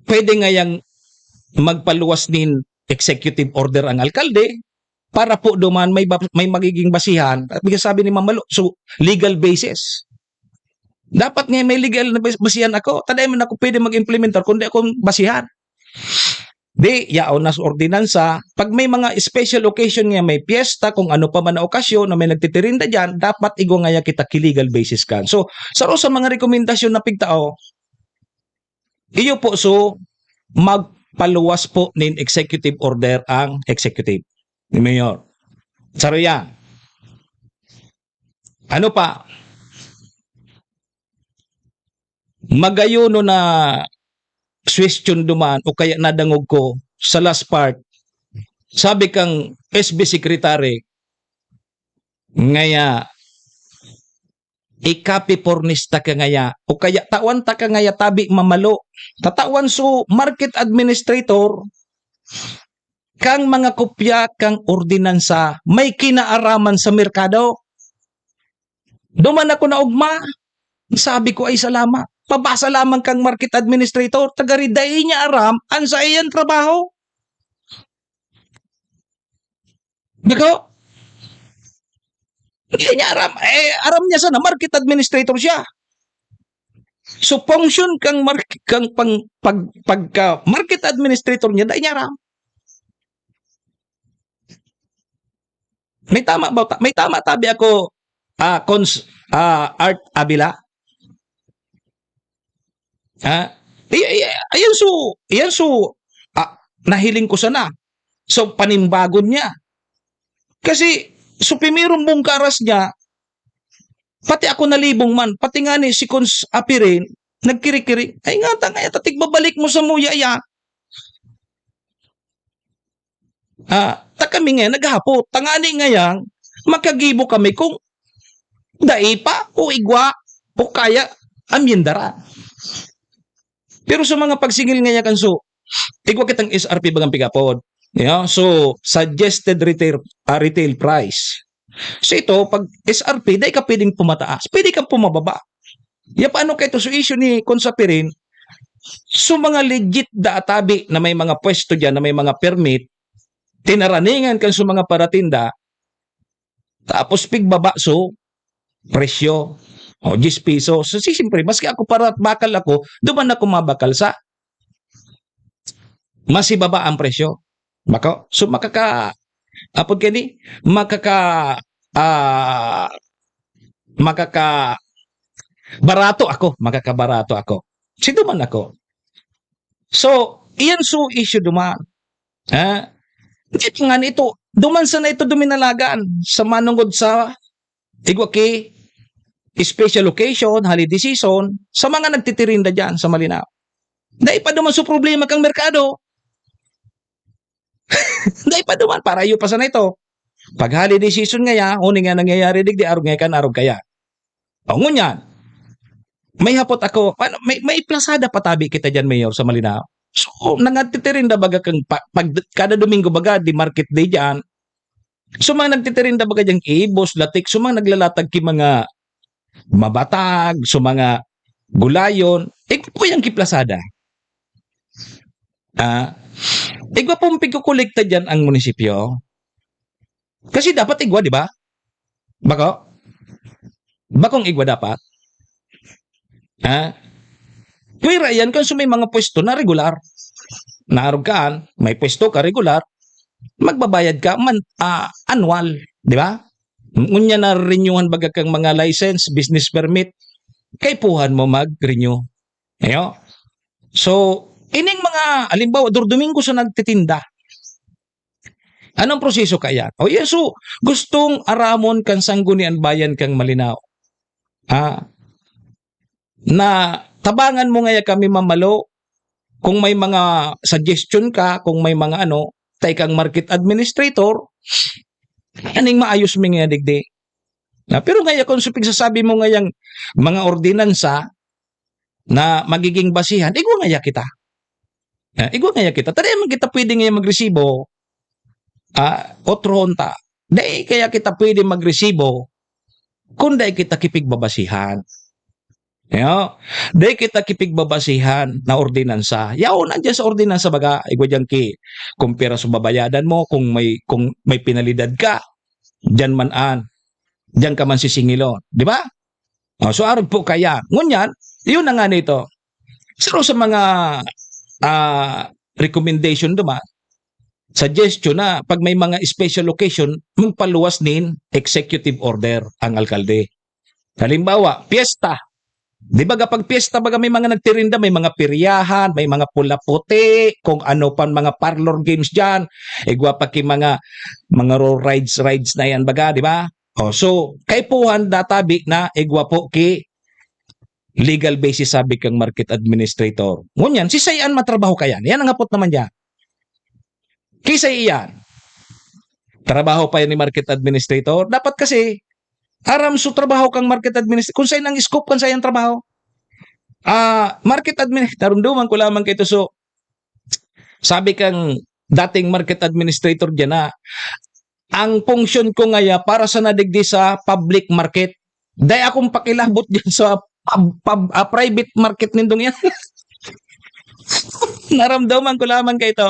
pwede nga yang magpaluwas nin executive order ang alkalde para po duman may magiging basihan. At sabi ni Mamalo, so legal basis. Dapat nga may legal na basihan ako. Taday man ako pwede mag-implementar kundi akong basihan. Di, yaon na sa ordinansa. Pag may mga special occasion nga, may piyesta, kung ano pa man na okasyon na may nagtitirinda dyan, dapat igo nga kita ki-legal basis kan. So, saro sa mga rekomendasyon na pigtao, iyo po so, magpaluwas po nin executive order ang executive ni Mayor. Saro yan. Ano pa? Magayon na question duman o kaya nadangog ko sa last part, sabi kang SB Secretary ngaya ikapi pornista ka ngaya o kaya tawan ta ka ngaya tabi mamalo tatawan so market administrator kang mga kopya kang ordinansa may kinaaraman sa merkado. Duman ako na ugma, sabi ko ay salamat. Pabasa lamang kang market administrator, tagariday niya aram, ansa iyan trabaho. Nako? Hindi niya aram. Aram niya sana, market administrator siya. So, function kang pagka market administrator niya, dahil niya aram. May tama ba? May tama tabi ako, Art Abila. Ayan so, nahiling ko sana. So, panimbagon niya. Kasi, so pimirong bungkaras niya, pati ako nalibong man, pati nga ni si Cons Apirin, nagkiri-kiri, ay nga, tangay, tatig babalik mo sa muyaya. Kami nga, naghapot, tangani ngayon, makagibo kami kung daipa o igwa o kaya amyendara. Pero sa mga pagsingil nga kanso, igwa kitang SRP bagang pigapod. So, suggested retail price. So ito, pag SRP, dahil ka pwedeng pumataas, pwede kang pumababa. Paano kayo so issue ni Consapirin, so mga legit daatabi na may mga pwesto dyan, na may mga permit, tinaraningan kan sa mga paratinda, tapos pigbaba so, presyo, 10 pesos. So, siyempre, maski ako para bakal ako, duman ako mabakal sa mas ibaba ang presyo. Bako? So, makakabarato ako. Si duman ako. So, iyan so issue duman. Nga nito, duman sa na ito duminalagaan sa manungod sa igwaki special occasion, holiday season, sa mga nagtitirinda dyan sa Malinaw. Dahil pa duman sa problema kang merkado. Dahil pa duman, para iyo pa sa na ito. Pag holiday season nga uning nga nangyayari digdi, arog kaya. O ngunyan, may hapot ako, may plasada patabi kita dyan, Mayor, sa Malinaw. So, nagtitirinda baga kang, kada Domingo baga, di market day dyan. So, mga nagtitirinda baga dyan, ibos, latik, so mga naglalatag ki mga mabatag, so mga gulayon, po yung kiplasada. Igwa pong pagkukolekta dyan ang munisipyo. Kasi dapat igwa, di ba? Bakong igwa dapat? Kuwira yan kung may mga pwesto na regular. Naarugkaan, may pwesto ka regular, magbabayad ka annual, di ba? Ngunya na renewhan baga kang mga license, business permit, kay puhan mo mag-renew. So, ining mga, alimbawa, Domingo sa nagtitinda. Anong proseso kaya? So, gustong aramon kang sanggunian bayan kang Malinaw. Na tabangan mo nga kami mamalo, kung may mga suggestion ka, kung may mga tay kang market administrator, aning maayos mi nga digdi. Pero ngaya kung sabi mo ngayang mga ordinansa na magiging basihan, igwa ngaya kita. Tadi man kita pwede ngayon magresibo, otrohonta. Dahil kaya kita pwede magresibo kung dahil kita kipigbabasihan. Dahil kita kipigbabasihan na ordinansa. Nandiyan sa ordinansa baga, igwa dyan kung pera sa babayadan mo, kung may penalidad ka, dyan dyan ka man sisingilon. Di ba? So arog po kaya. Ngunyan, yun na nga nito. Pero sa mga recommendation naman, suggestion na pag may mga special occasion, magpaluwas nin executive order ang alkalde. Halimbawa, piyesta. Di ba kapag piyesta baga may mga nagtirinda, may mga piryahan, may mga pula puti, kung ano pa mga parlor games dyan, igwa pa ki mga rides na yan baga, di ba? So, kay puhan databi na igwa po ki legal basis sabi kang market administrator. Ngunyan, si Sayan matrabaho ka yan. Yan ang apot naman niya. Kisay iyan. Trabaho pa yan ni market administrator. Dapat kasi, aram so trabaho kang market administrator. Kung sa'yo ang scope kan sa'yo ang trabaho. Market administrator, darumduman ko lamang kayo. So, sabi kang dating market administrator dyan na, ang function ko ngaya para sa nadigdi sa public market. Dahil akong pakilabot dyan sa private market nindong yan. Naramdaman ko lamang kayo ito.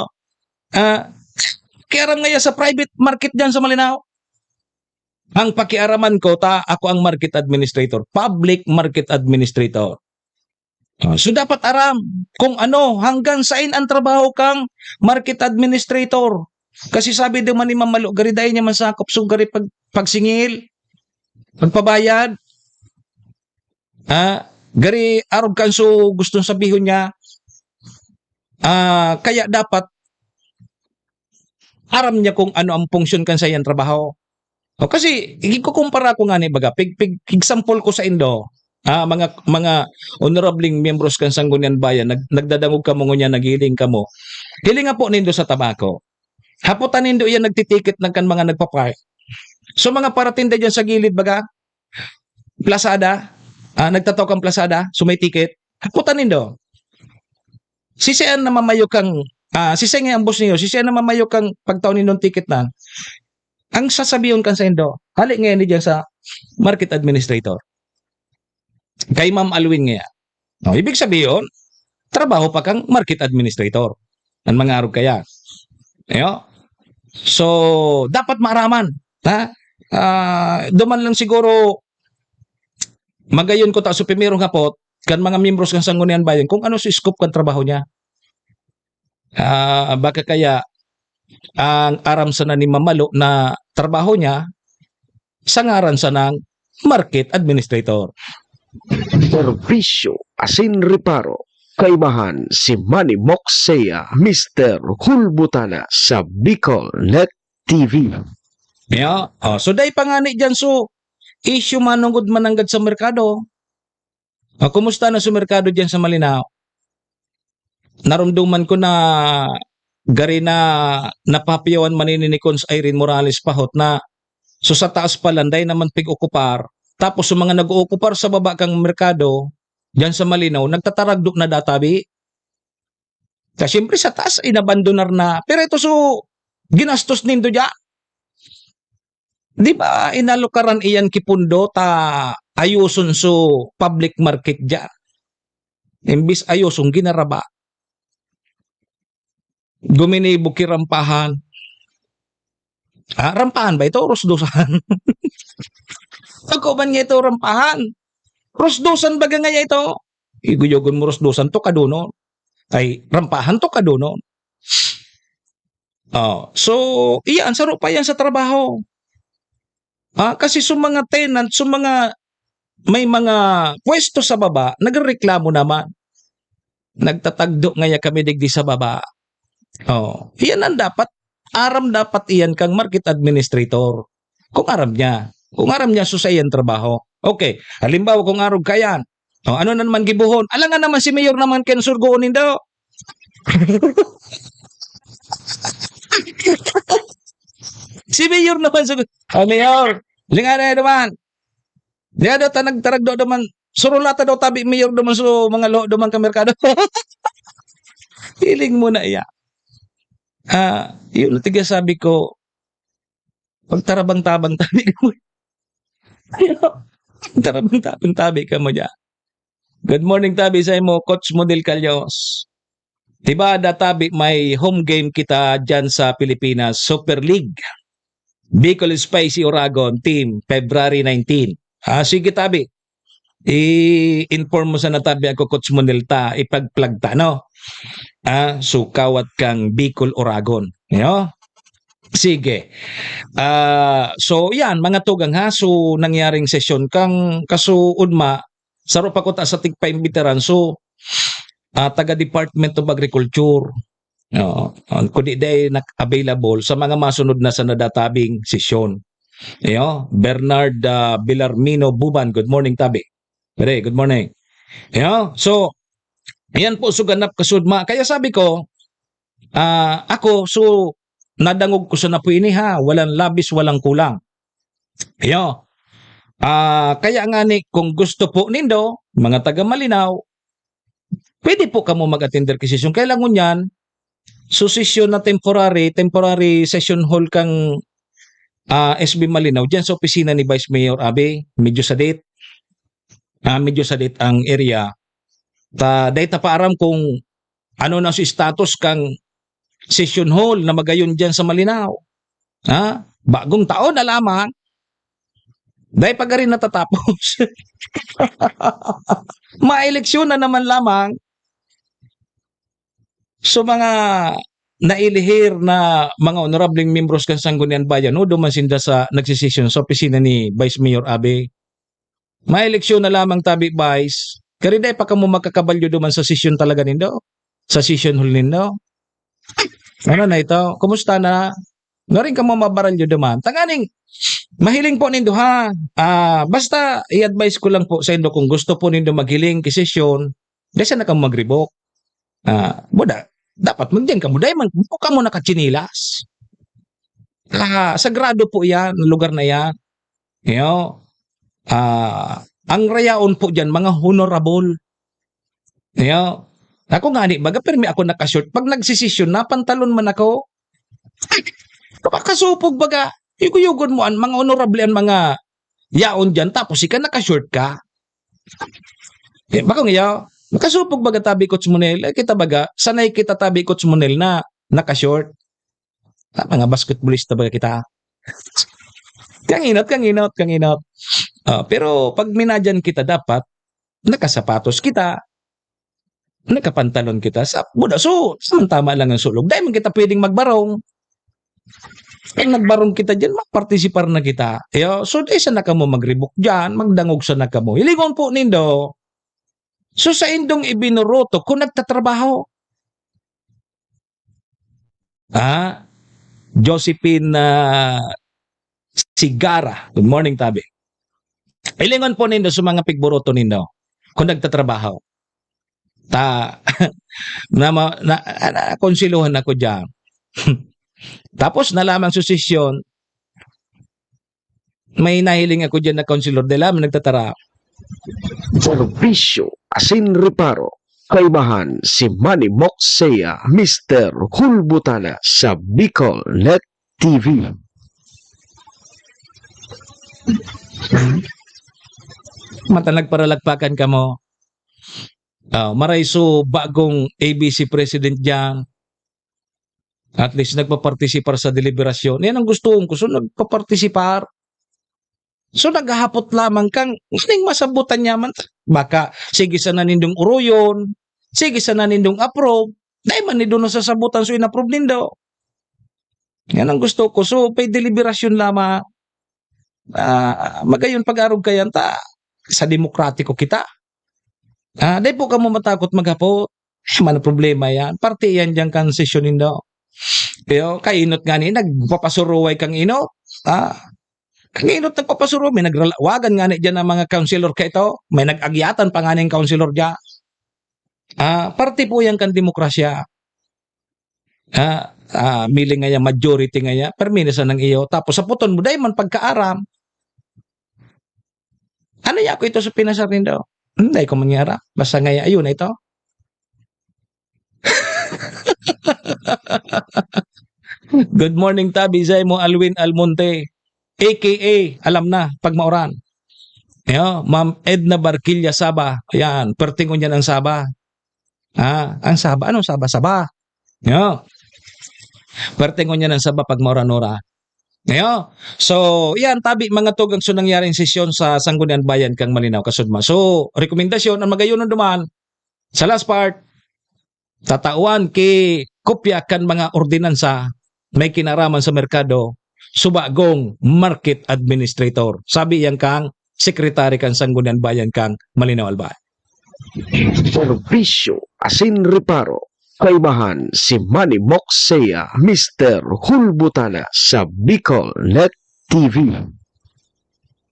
Kaya ngaya sa private market dyan sa Malinaw. Ang pakiaraman ko, ako ang market administrator. Public market administrator. So dapat aram kung hanggang saan ang trabaho kang market administrator. Kasi sabi naman ni Mamalo, gariday niya man sakop, so gari pagsingil, pagpabayad, gari arog kan so gustong sabihin niya, kaya dapat aram niya kung ano ang function kan sa iyang trabaho. O kasi ikukumpara ko nga ni baga pig example ko sa Indo. Mga honorabling miyembros kan Sangguniang Bayan nagdadangog kamo ngunya nagiling kamo. Hiling nga po nindo sa tabako. Haputan nindo yan nagtitikit ng kan mga nagpa-park. So mga paratinda diyan sa gilid baga plasada, nagtataw kang plasada, so may ticket. Haputan nindo. Sisian na mamayo kang sisian nga ang boss niyo, sisian na mamayo kang pagtaw nindong ticket na. Ang sasabiyon kan sa Indo, hali ngayon ni diyan sa market administrator. Kay Ma'am Alwin nga. No, ibig sabihin, trabaho pa kang market administrator. Ang mga arog kaya. Ayo. So, dapat maaraman. Duman lang siguro magayon ko ta so primero nga po kan mga miyembros kan Sangguniang Bayan kung ano si scope kan trabaho niya. Baka kaya ang aram sana ni Mamalo na trabaho niya sangaran sa ng market administrator. Serbisyo asin reparo. Kaibahan si Manny Moxea, Mr. Hulbutana sa Bicol Net TV. Yeah. So dahil pangani dyan so issue manunggod mananggad sa merkado. Kumusta na sa merkado dyan sa Malinaw? Narumduman ko na gari na napapiyawan manini ni Cons Irene Morales Pahot na so sa taas palanday naman pig-okupar. Tapos yung mga nag-ookupar sa baba kang merkado, dyan sa Malinaw, nagtataragdok na databi. Kasi siyempre sa taas, inabandonar na. Pero ito so, ginastos nindo dyan. Di ba inalukaran iyan kipundo ta ayuson so public market dyan. Imbis ayusong ginaraba. Guminibo kirampahan. Rampahan ba ito? Rusdusan. Ako ba nga ito rampahan? Rusdusan baga nga ito? Iguyogon mo rusdusan to kadunon. Ay, rampahan to kadunon. So, iyan, saro pa yan sa trabaho. Kasi sa mga tenant, sa mga may mga pwesto sa baba, nagreklamo naman. Nagtatagdo ngaya kami digdi sa baba. Iyan ang dapat. Aram dapat iyan kang market administrator. Kung aram niya. Kung aram niya sa iyan trabaho. Okay. Halimbawa kung arog kayan. Ano na naman gibuhon? Alangan naman si Mayor naman kensurgoonin daw. Si Mayor naman sa Mayor, linga na naman. Linga daw ta nagtarag daw naman. Surulata daw tabi Mayor naman so mga lo naman ka merkado. Hiling mo na iya. Yun, tiga sabi ko, pagtarabang-tabang tabi ka mo. Tarabang-tabang tabi ka mo dyan. Good morning tabi sa mo, Coach Model Calyos. Diba databi may home game kita dyan sa Pilipinas, Super League. Bicol Spicy Oragon Team, February 19. Sige tabi. I-inform mo sa natabi ako, Coach Model ta, ipag-plug ta, no? Sukawat kang Bicol Oragon. Sige. So yan, mga tugang ha. So nangyaring sesyon kang kasuudma saro pa ko ta sa tigpaimbitaran. So taga Department of Agriculture. Kundi day available sa mga masunod na sa nadatabing sesyon. Bernard Villarmino Buban. Good morning tabi. Good morning. So ayan po, so ganap kasudma. Kaya sabi ko, ako, so, nadangog ko sa napuini ha. Walang labis, walang kulang. Kaya nga ni, kung gusto po nindo, mga taga Malinaw, pwede po kamo mag-attender kay session. Kailangan yan, so session na temporary session hall kang SB Malinaw, dyan sa opisina ni Vice Mayor Abe, medyo sadit ang area. Dahil paaram kung ano na si status kang session hall na magayon dyan sa Malinaw. Bagong taon na lamang. Dahil pag rin natatapos. Ma-eleksyon na naman lamang. So mga nailihir na mga honorabling membros kan Sangguniang Bayan, duman sinda sa nagsisesyon sa opisina ni Vice Mayor Abe. Ma-eleksyon na lamang tabi, Vice. Kaya day pa ka mo magkakabalyo duman sa session talaga nindo? Sa session hall nindo? Ano na ito? Kumusta na? Nga rin ka mo mabaralyo duman? Tanganing, Mahiling po nindo ha. Basta i-advise ko lang po sa indo kung gusto po nindo maghiling kisesyon, desa na ka magribok. Buda, dapat magdiyan ka mo. Dahil ka mo nakachinilas. Sagrado po yan, lugar na yan. You know, ang rayaon po dyan, mga honorable. You know, ako nga ni, baga permi ako nakashort. Pag nagsisisyon na, pantalon man ako. Kapakasupog baga. Yugo-yugon mo mga honorable ang mga yaon dyan, tapos ika nakashort ka. Baka ngayon, makasupog baga tabi kots monel, kita baga, sanay kita tabi kots monel na nakashort. Mga basketballista baga kita. Kanginot. Pero pag minadyan kita dapat, nakasapatos kita, nakapantalon kita, buda, so, tama lang ang sulog. Dahil man kita pwedeng magbarong. Kung nagbarong kita dyan, magpartisipar na kita. So, isa na ka mo magribok dyan, magdangog sa na ka mo. Hilingon po nindo. So, sa indong ibinuroto, kung nagtatrabaho. Josephine Sigara. Good morning, Tabi. Hilingon po nindo sa mga pigburoto nindo, kung nagtatrabaho. Konsiluhan ako dyan. Tapos nalamang susisyon, may nahiling ako dyan na konsilor de lamang nagtatara. Serbisyo asin reparo. Kaibahan si Manny Moxea, Mr. Hulbutana sa Bicol Net TV. Matanag para lagpakan ka mo. Marayso bagong ABC president dyan. At least nagpapartisipar sa deliberasyon. Yan ang gusto ko. So nagpapartisipar. So naghahapot lamang kang masabutan niya man. Baka sige sa nanindong uruyon. Sige sa nanindong approve. Dahil man nindong nasasabutan so inapprove nindo. Yan ang gusto ko. So pay deliberasyon lamang. Magayon pag-arog kayan sa demokratiko kita. Dahil po ka mo matakot maghapot. Man problema yan. Parte yan dyan kang session nindo. Pero kainot nga ni, nagpapasuruway kang inot. Kang inot nagpapasuruway, may nagrawagan nga ni dyan ng mga counselor ka ito. May nag-agyatan pa nga ni counselor dyan. Parte po yan kang demokrasya. Mili nga yan, majority nga yan, perminisa ng iyo. Tapos sa puton mo, dahil man pagkaaram. Ano ya ko ito sa pinasarin daw? Dahil ko mangyara. Basta nga yan, ayun na ito. Good morning, Tabi. Zay mo Alwin Almonte. AKA, alam na, pag mauran. Ma'am Edna Barquilla Saba. Ayan, pertingon niya ng Saba. Ang Saba. Anong Saba? Saba. Pertingon niya ng Saba pag mauran-ora. So, yan, Tabi, mga tugang so nangyaring sesyon sa Sangguniang Bayan kang Malinaw, Kasudma. So, rekomendasyon, ang magayon ng duman, sa last part, tatauan kay kopya kan mga ordinansa may kinaraman sa merkado subagong market administrator. Sabi yan kang sekretary kang Sangguniang Bayan kang Malinaw Albay. Serbisyo asin reparo. Kaibahan si Manny Moxea, Mr. Hulbutana sa Bicol Net TV.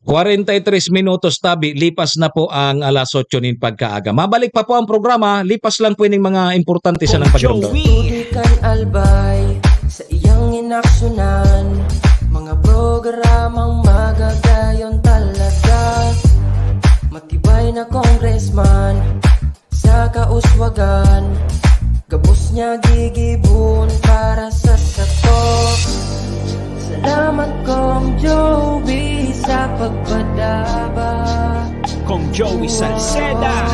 43 minutos, Tabi, lipas na po ang alas 8 nin pagkaaga. Mabalik pa po ang programa, lipas lang po yung mga importante sa ng pagdamdam. Tudikan albay sa iyang inaksyonan, mga programang magagayon talaga. Matibay na congressman sa kauswagan, gabos niya gigibon para sa sato. Salamat Kong Joey sa pagpadaba. Kong Joey Salceda.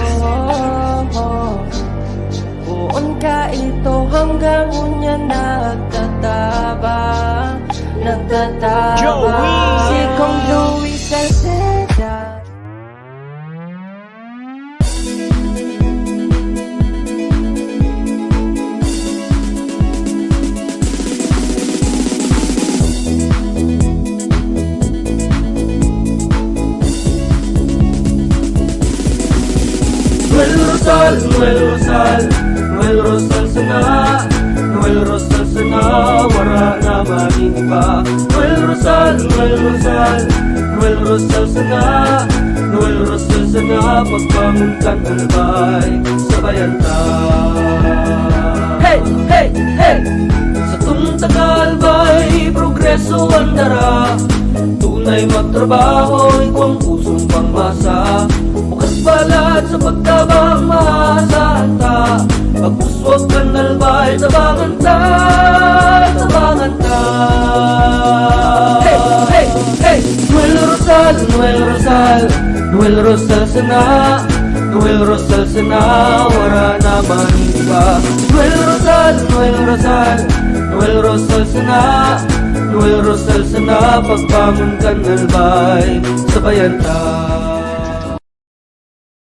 Buon ka ito hanggang unya nagtataba. Joey! Si Kong Joey Salceda. Noel Rosal sana, Noel Rosal sana, wala na manigiba. Noel Rosal, Noel Rosal, Noel Rosal sana, Noel Rosal sana, pagbangon kan albay, sabayan ta. Hey, hey, hey! Sa tuntakalbay, progreso ang dara. Tunay magtrabaho, ikaw ang pusong pangmasa. Bukas palad sa pagtabang maasahan ta. Pagpuswag kan albay, tabangan ta, tabangan ta. Hey, hey, hey! Noel Rosal, Noel Rosal, Noel Rosal sana, Noel Rosal sana, wala na manigiba. Noel Rosal, Noel Rosal, Noel Rosal sana, Noel Rosal sana, pagbangon kan albay, sabayan ta.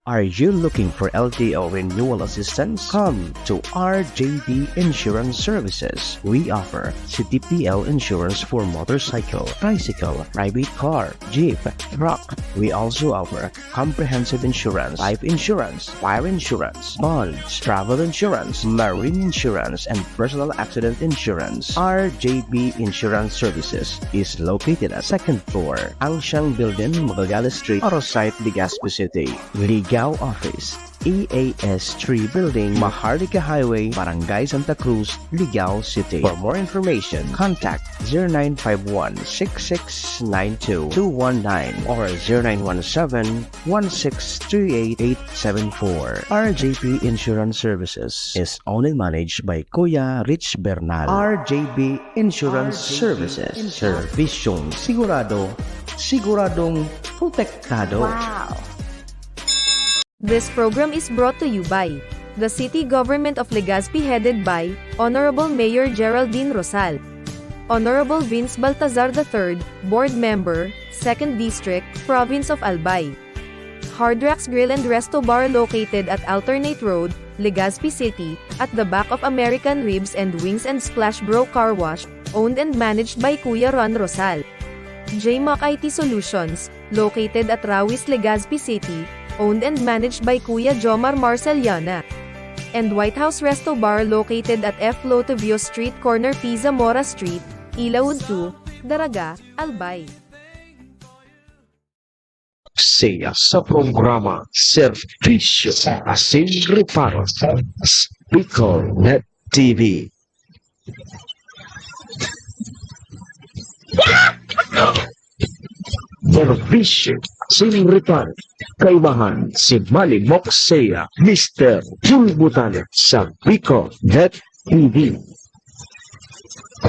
Are you looking for LTO renewal assistance? Come to RJD Insurance Services. We offer CTPL insurance for motorcycle, tricycle, private car, jeep, truck. We also offer comprehensive insurance, life insurance, fire insurance, bonds, travel insurance, marine insurance, and personal accident insurance. RJB Insurance Services is located at 2nd floor, Angshang Building, Magallanes Street, Orosite, Legazpi City. Ligao Office, EAS 3 Building, Maharlika Highway, Barangay Santa Cruz, Ligao City. For more information, contact 0951-6692-219 or 0917-1638874. RJB Insurance Services is owned and managed by Kuya Rich Bernal. RJB Insurance Services. Servisyong sigurado, siguradong protektado. Wow! This program is brought to you by the City Government of Legazpi headed by Honorable Mayor Geraldine Rosal, Honorable Vince Baltazar III, Board Member, 2nd District, Province of Albay. Hardrax Grill and Resto Bar located at Alternate Road, Legazpi City, at the back of American Ribs and Wings and Splash Bro Car Wash, owned and managed by Kuya Ron Rosal. JMAC IT Solutions, located at Rawis, Legazpi City, owned and managed by Kuya Jomar Marceliana. And White House Resto Bar located at F. Lotavio Street Corner Pisa Mora Street, Ilaud 2, Daraga, Albay. Saya sa programa Serbisyo Asin Reparo Bicol Net TV. Serbisyo Asin Reparo, kaibahan si Manny Moxea, Mr. Julbutan sa Bicol Net TV.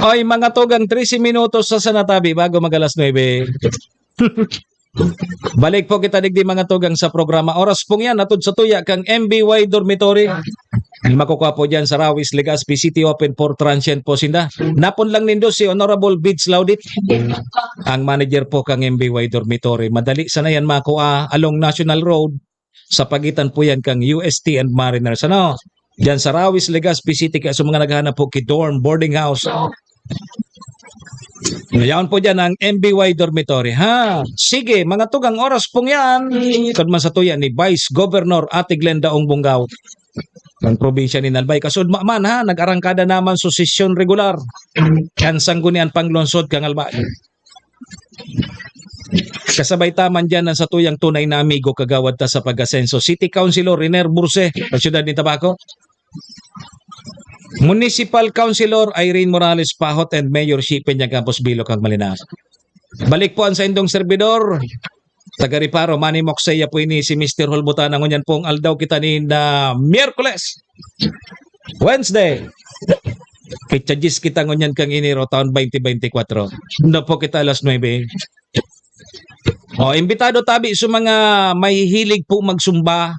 Oy, mga tugang 13 minutos sa sanatabi bago mag-alas 9. Balik po kita digdi mga tugang sa programa. Oras pong yan, atod sa tuya kang MBY Dormitory. Makukuha po dyan sa Rawis, Legazpi City, open for transient po sinda. Napon lang nindo si Honorable Bids Laudit, ang manager po kang MBY Dormitory. Madali sana yan makuha along National Road sa pagitan po yan kang UST and Mariners. Ano? Dyan sa Rawis, Legazpi City, kaya sa mga naghahanap po dorm, boarding house. Ngayon po dyan ang MBY Dormitory. Ha? Sige, mga tugang oras pong yan. Ikad man sa tuya ni Vice Governor Ate Glenda Ongbungaw ng probinsya ni Nalbay. Kasud man ha, nag-arangkada naman sa sesyon regular. Yan sanggunian panglonsod kang Albay. Kasabay taman dyan sa tuyang tunay na amigo kagawad ta sa pag-asenso. City Councilor Riner Burse, sa siyudad ni Tabaco. Municipal Councilor Irene Morales Pahot and Mayor Shipen niya Campos Bilo kang Malinas. Balik po ang sa indong servidor. Taga-Riparo, Manny Moxea po ini si Mr. Holbutan. Ang unyan pong aldaw kita ni na Miyerkules, Wednesday. Pitchagis kita ngunyan kang iniro taon 2024. Na po kita alas 9. O, imbitado tabi sa mga may hilig po magsumba.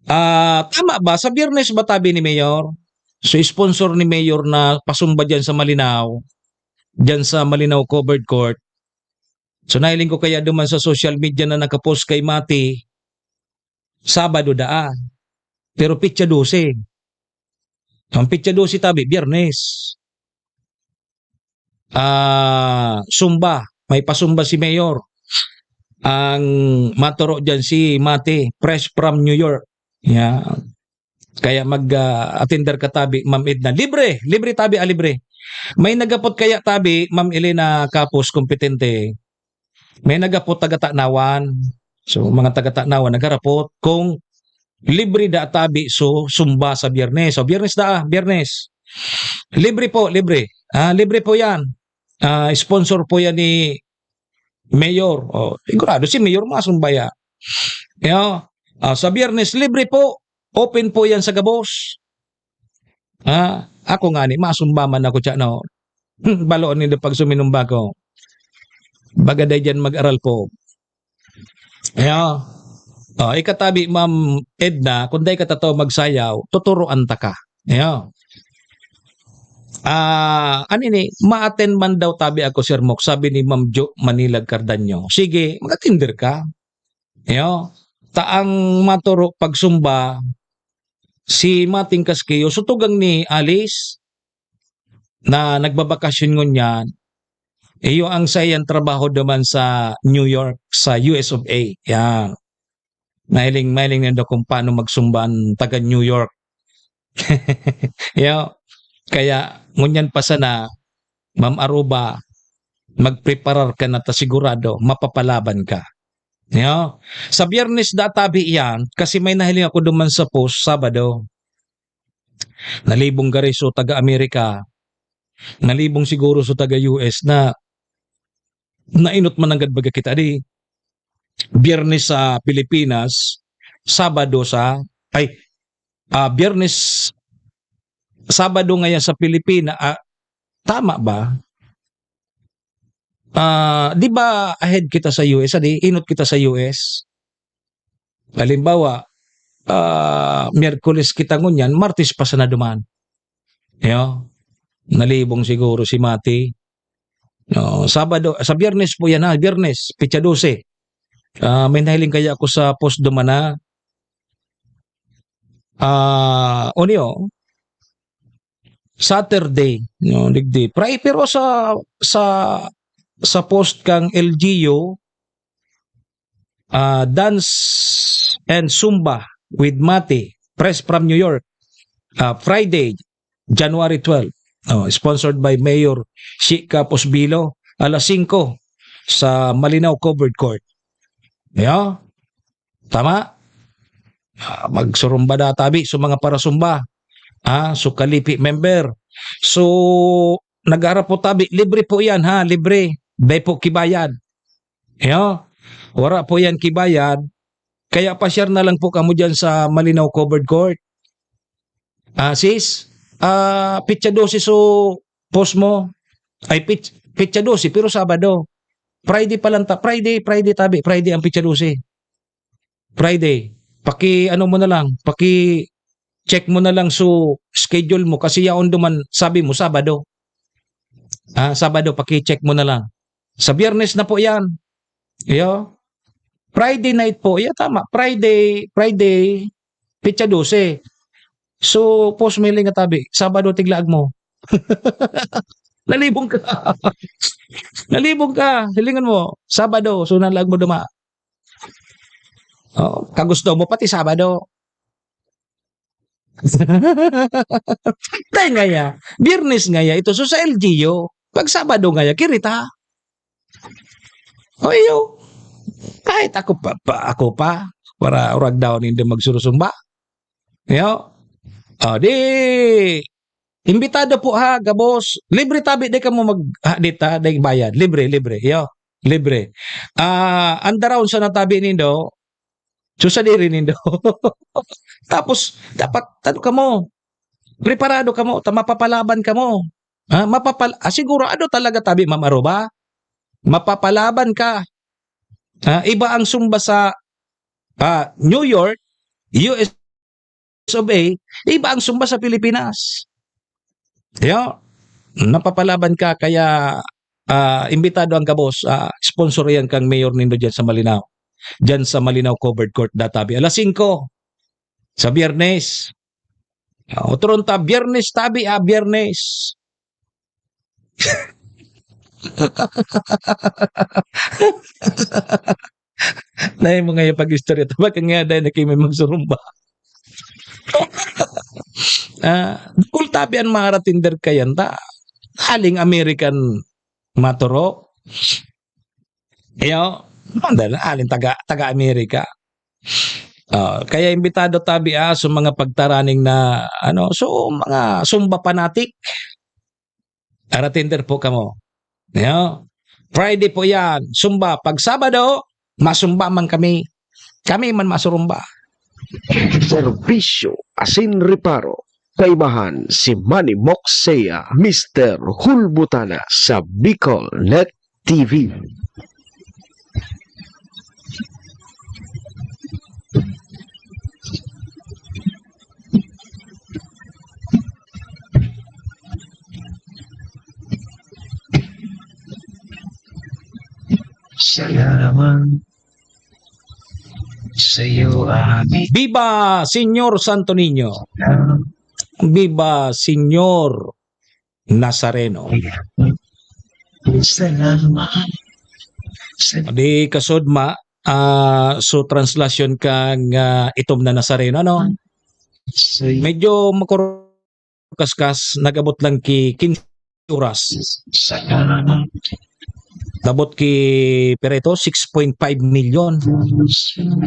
Tama ba? Sa Biyernes ba tabi ni Mayor? So, sponsor ni Mayor na pasumba dyan sa Malinaw. Dyan sa Malinaw Covered Court. So, nahiling ko kaya duman sa social media na nakapost kay Mati. Sabado daan. Pero pitya 12. Ang pitya 12 tabi, Biyernes. Sumba. May pasumba si Mayor. Ang maturo dyan si Mati, fresh from New York. Yeah. Kaya mag-attender ka tabi, Ma'am Edna. Libre tabi, libre. May nagapot kaya tabi, Ma'am Elena Kapos, kompetente. May nagapot taga-Tanawan. So, mga taga-Tanawan, nagharapot kung libre da tabi, so sumba sa Biyernes. So, Biyernes. Libre po, libre. Libre po yan. Sponsor po yan ni Mayor. Sigurado si Mayor masumbaya. Sa Biyernes, libre po. Open po yan sa Gabos. Ako nga ni, masumbaman ako dyan. No? Baloon nila pag suminumba ko. Bagaday dyan mag-aral po. Ikatabi, Ma'am Edna, kung day ka tataw magsayaw, tuturuan ta ka. Ma-attend man daw tabi ako, Sir Mok, sabi ni Ma'am Jo Manilag Cardanyo. Sige, mag-attender ka. Taang maturo pagsumba, si Mating Kaskiyo, sutugang ni Alice, na nagbabakasyon ngon yan, iyo ang sayang trabaho naman sa New York, sa US of A. Yan. Mailing nando kung paano magsumban taga New York. Kaya, ngunyan pa sana, Ma'am Aruba, magpreparar ka na ta sigurado, mapapalaban ka. Sa Biyernes databi yan, kasi may nahiling ako duman sa post, Sabado. Nalibong gari so taga-Amerika, nalibong siguro so taga-US na nainot man ang gadbaga kita. Biyernes sa Pilipinas, Sabado Biyernes, Sabado ngayon sa Pilipinas, tama ba? Di ba ahead kita sa US? Inot kita sa US. Halimbawa, Miyerkules kita ngunyan, Martes pa sana duman. Nalibong siguro si Mati. Sabado, sa Biyernes po yan Biyernes, Pitsa 12. May nahiling kaya ako sa post duman na Saturday, digdi. Pero sa post kang LGU, Dance and Zumba with Mati, press from New York, Friday, January 12, sponsored by Mayor Shika Posbilo, alas 5 sa Malinaw Covered Court. Tama? Magsurumba da tabi so mga parasumba. So Kalipi member. So nag-arap po tabi, libre po yan libre. Bay po kibayad. Wala po yan kibayad. Kaya pa-share na lang po kamo dyan sa Malinaw Covered Court. Sis, Pitsa 12 so post mo. Ay, Pitsa 12 pero Sabado. Friday pa lang Friday tabi. Friday ang Pitsa 12. Friday. Mo na lang. Check mo na lang so schedule mo kasi yaon duman sabi mo Sabado. Sabado check mo na lang. Sa Biyernes na po yan. Friday night po. Tama. Friday, Pitsa 12. So, post mailing nga tabi. Sabado tiglaag mo. Nalibong ka. Hilingan mo. Sabado. So, nalag mo duma. Kagusto mo pati Sabado. Tay nga ya. Biyernes nga ya. Ito. So, sa LGU, pag Sabado nga ya, kirita. Kahit ako pa para urag daw hindi magsurusumba. Imbitado po Gabos. Libre tabi di ka mo dita di bayad. Libre. Libre. Andaraon sa natabi nindo. Susadiri nindo. Tapos dapat ka mo. Preparado ka mo, mapapalaban ka mo. Siguro talaga tabi Ma'am Aruba? Mapapalaban ka. Iba ang sumba sa New York, US of A, iba ang sumba sa Pilipinas. Napapalaban ka kaya imbitado ang Gabos, sponsor yan kang mayor nindo dyan sa Malinaw. Dyan sa Malinaw Covered Court databi. Alas 5 sa Biyernes. Otron Biyernes tabi Biyernes. Naay mo nga yung pag-istorya. Tabak nga dahil na kayo may magsurumba. Kultabi ang maratinder kayan ta. Haling American maturo. Iyo, haling taga-Amerika. Kaya imbitado tabi sa mga pagtaraning na mga sumba panatik. Aratinder po kamo. Iyo, Friday po yan, sumba. Pag Sabado, masumba man kami. Kami man masurumba. Serbisyo asin reparo. Kaibahan si Manny Moxea, Mr. Hulbutana sa Bicol Net TV. Salamat sa iyo, Ami. Viva Señor Santo Niño. Viva Señor Nazareno. Salamat. Di kasudma so translasyon kang itom na Nazareno medyo makurkaskas nagabot lang ki 15 oras. Dabot ki Pereto 6.5 million.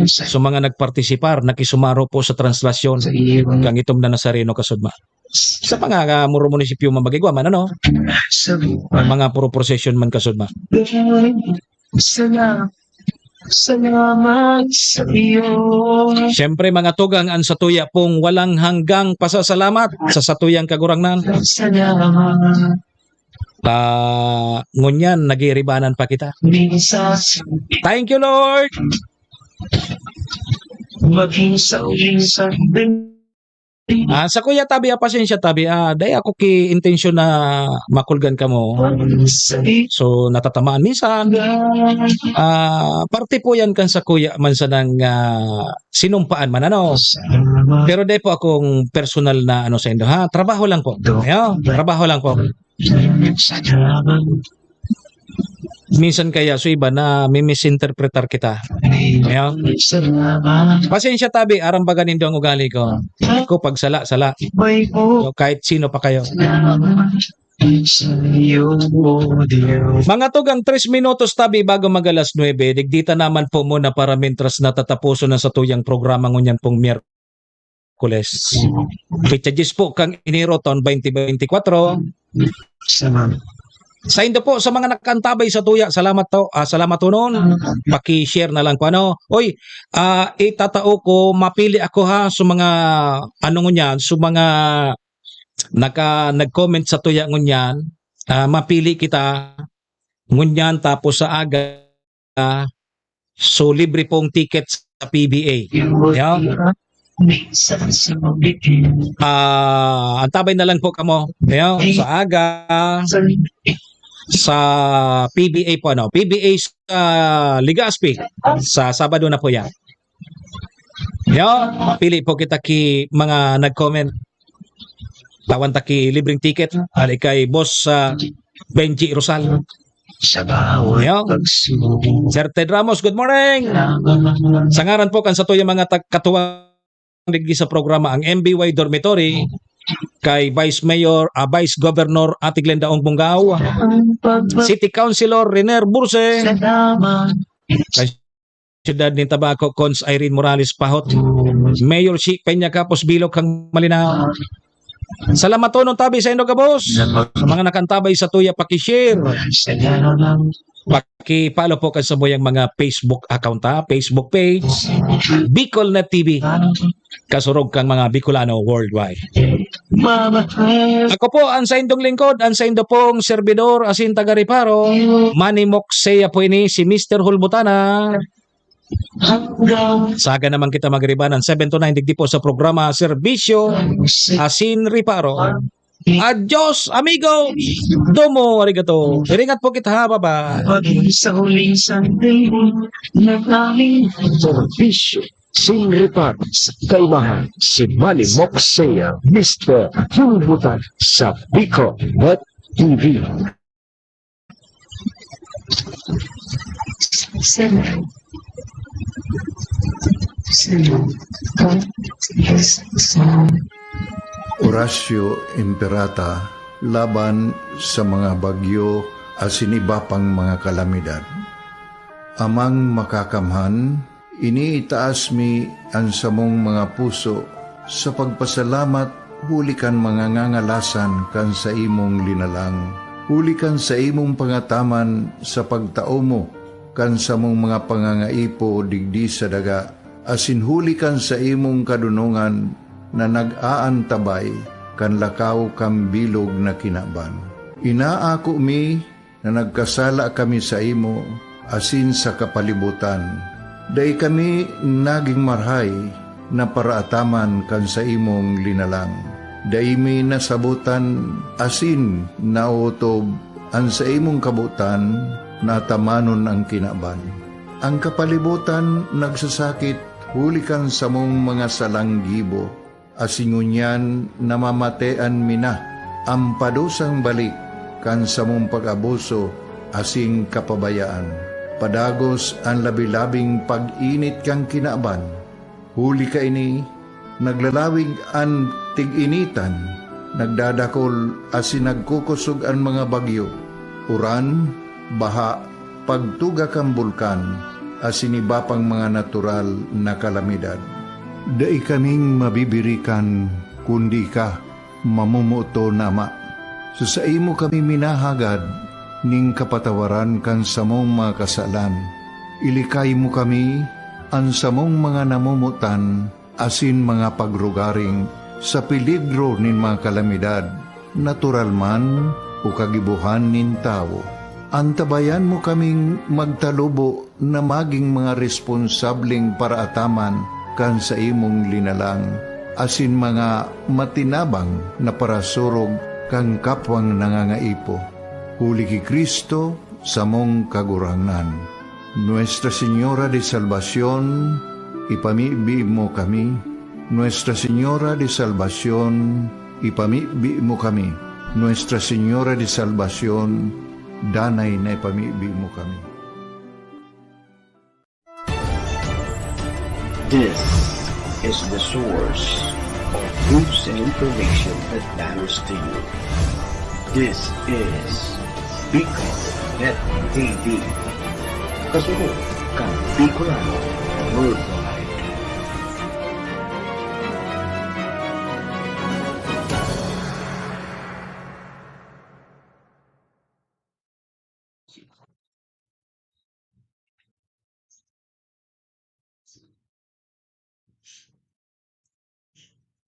So mga nagpartisipar nakisumaro po sa translasyon kang itom na Nazareno kasudma. Sa mga munisipyo mabagigwa man mga puro procession man kasudma. Salamat sa iyo. Siyempre mga tugang ang satuya pong walang hanggang pasasalamat sa satuyang kagurangnan. Salamat. Ngunyan nagiribanan pa kita. Thank you, Lord. Maging sa uling sanding. Sa kuya tabi pasensya tabi day ako ki intensyon na makulgan ka mo. So natatamaan minsan. Parte po yan kan sa kuya man sa nang sinumpaan man Pero day po akong personal na sa indo trabaho lang po. Trabaho lang po. Minsan kaya so iba na misinterpretar kita. Pasensya tabi, arang baga nindo ang ugali ko. Ako pag sala. So, kahit sino pa kayo. Mga tugang 3 minutos tabi bago mag-alas 9. Digdita naman po muna para mintras natatapuso na sa tuyang programa ngunyan pong Miyerkules. Pitchagis po kang Enero taon 2024. Sa indo po sa mga nakantabay sa tuya, salamat noon. Paki-share na lang ko Oy, itatao ko mapili ako sa mga ngunyan, sa mga nag-comment sa tuya ngunyan, mapili kita ngunyan tapos sa aga so libre pong ticket sa PBA. Antabay na lang po kamo. Sa aga sa PBA po PBA sa Legazpi sa Sabado na po yan. Pili po kita ki mga nag-comment. Tawan ta ki libreng ticket ali kay boss Benji Rosal. Sir Ted Ramos, good morning. Sa ngaran po kan sa tuyang mga katuwang digdi sa programa ang MBY Dormitory kay Vice Governor Ate Glenda Ong Bungaw, City Councilor Riner Burse, kay Siyudad ni Tabaco Cons Irene Morales Pahot, Mayor Si Peña Capos Bilog kang Malinaw. Salamat tonon tabi sa indo ka boss. Sa mga nakantabay sa tuya paki-share. Paki-follow po kan sa moyang mga Facebook account Facebook page Bicol Net TV. Kasurog kang mga Bicolano worldwide. Ako po ang sa indong lingkod, ang sa indo pong servidor asin taga-reparo, Manny Moxea po ini si Mr. Hulbutana. Saga naman kita magribanan 7 to 9 digdi po sa programa Serbisyo Asin Reparo. Adios amigo. Domo arigato. Iringat po kita baba. Sa huling sanding na aming Serbisyo Asin Reparo. Kaibahan si Manny Moxea, Mr. Hulbutana sa Bicol Net TV. Horacio Imperata laban sa mga bagyo asin iba pang mga kalamidad. Amang makakamhan, iniitaas mi ang samong mga puso sa pagpasalamat huli kan mga ngangalasan kan sa imong linalang. Huli kan sa imong pangataman sa pagtao mo kan sa mong mga pangangaipo digdi sa daga. Asin huli kan sa imong kadunungan na nag-aantabay kan lakaw kam bilog na kinaban. Inaako mi na nagkasala kami sa imo asin sa kapalibutan. Day kami naging marhay na paraataman kan sa imong linalang. Day mi nasabutan asin nautob ang sa imong kabutan na tamanon ang kinaban. Ang kapalibutan nagsasakit hulikan sa mong mga salanggibo. Asingunyan namamatean mina ang padusang balik kan sa mong pag-abuso asing kapabayaan. Padagos ang labi-labing pag-init kang kinaban. Huli ka ini, naglalawig ang tig-initan, nagdadakol asin nagkukusog ang mga bagyo. Uran, baha, pagtuga kang bulkan, asin iba pang mga natural na kalamidad. Dai kaming mabibirikan, kundi ka, mamumuto nama. So sa imo kami minahagad, ning kapatawaran kan samong mga kasalan. Ilikay mo kami, ang samong mga namumutan, asin mga pagrugaring, sa peligro nin mga kalamidad, natural man o kagibuhan nin tao. Antabayan mo kaming magtalubo na maging mga responsableng paraataman kan sa imong linalang, asin mga matinabang na parasurog kang kapwang nangangaipo. Huli ki Kristo sa mong kaguranan. Nuestra Señora de Salvación, ipamibi mo kami. Nuestra Señora de Salvación, ipamibi mo kami. Nuestra Señora de Salvación, danay na ipamibi mo kami. This is the source of news and information that matters to you. This is Bicol Net TV. Kasunod kang Bicolano World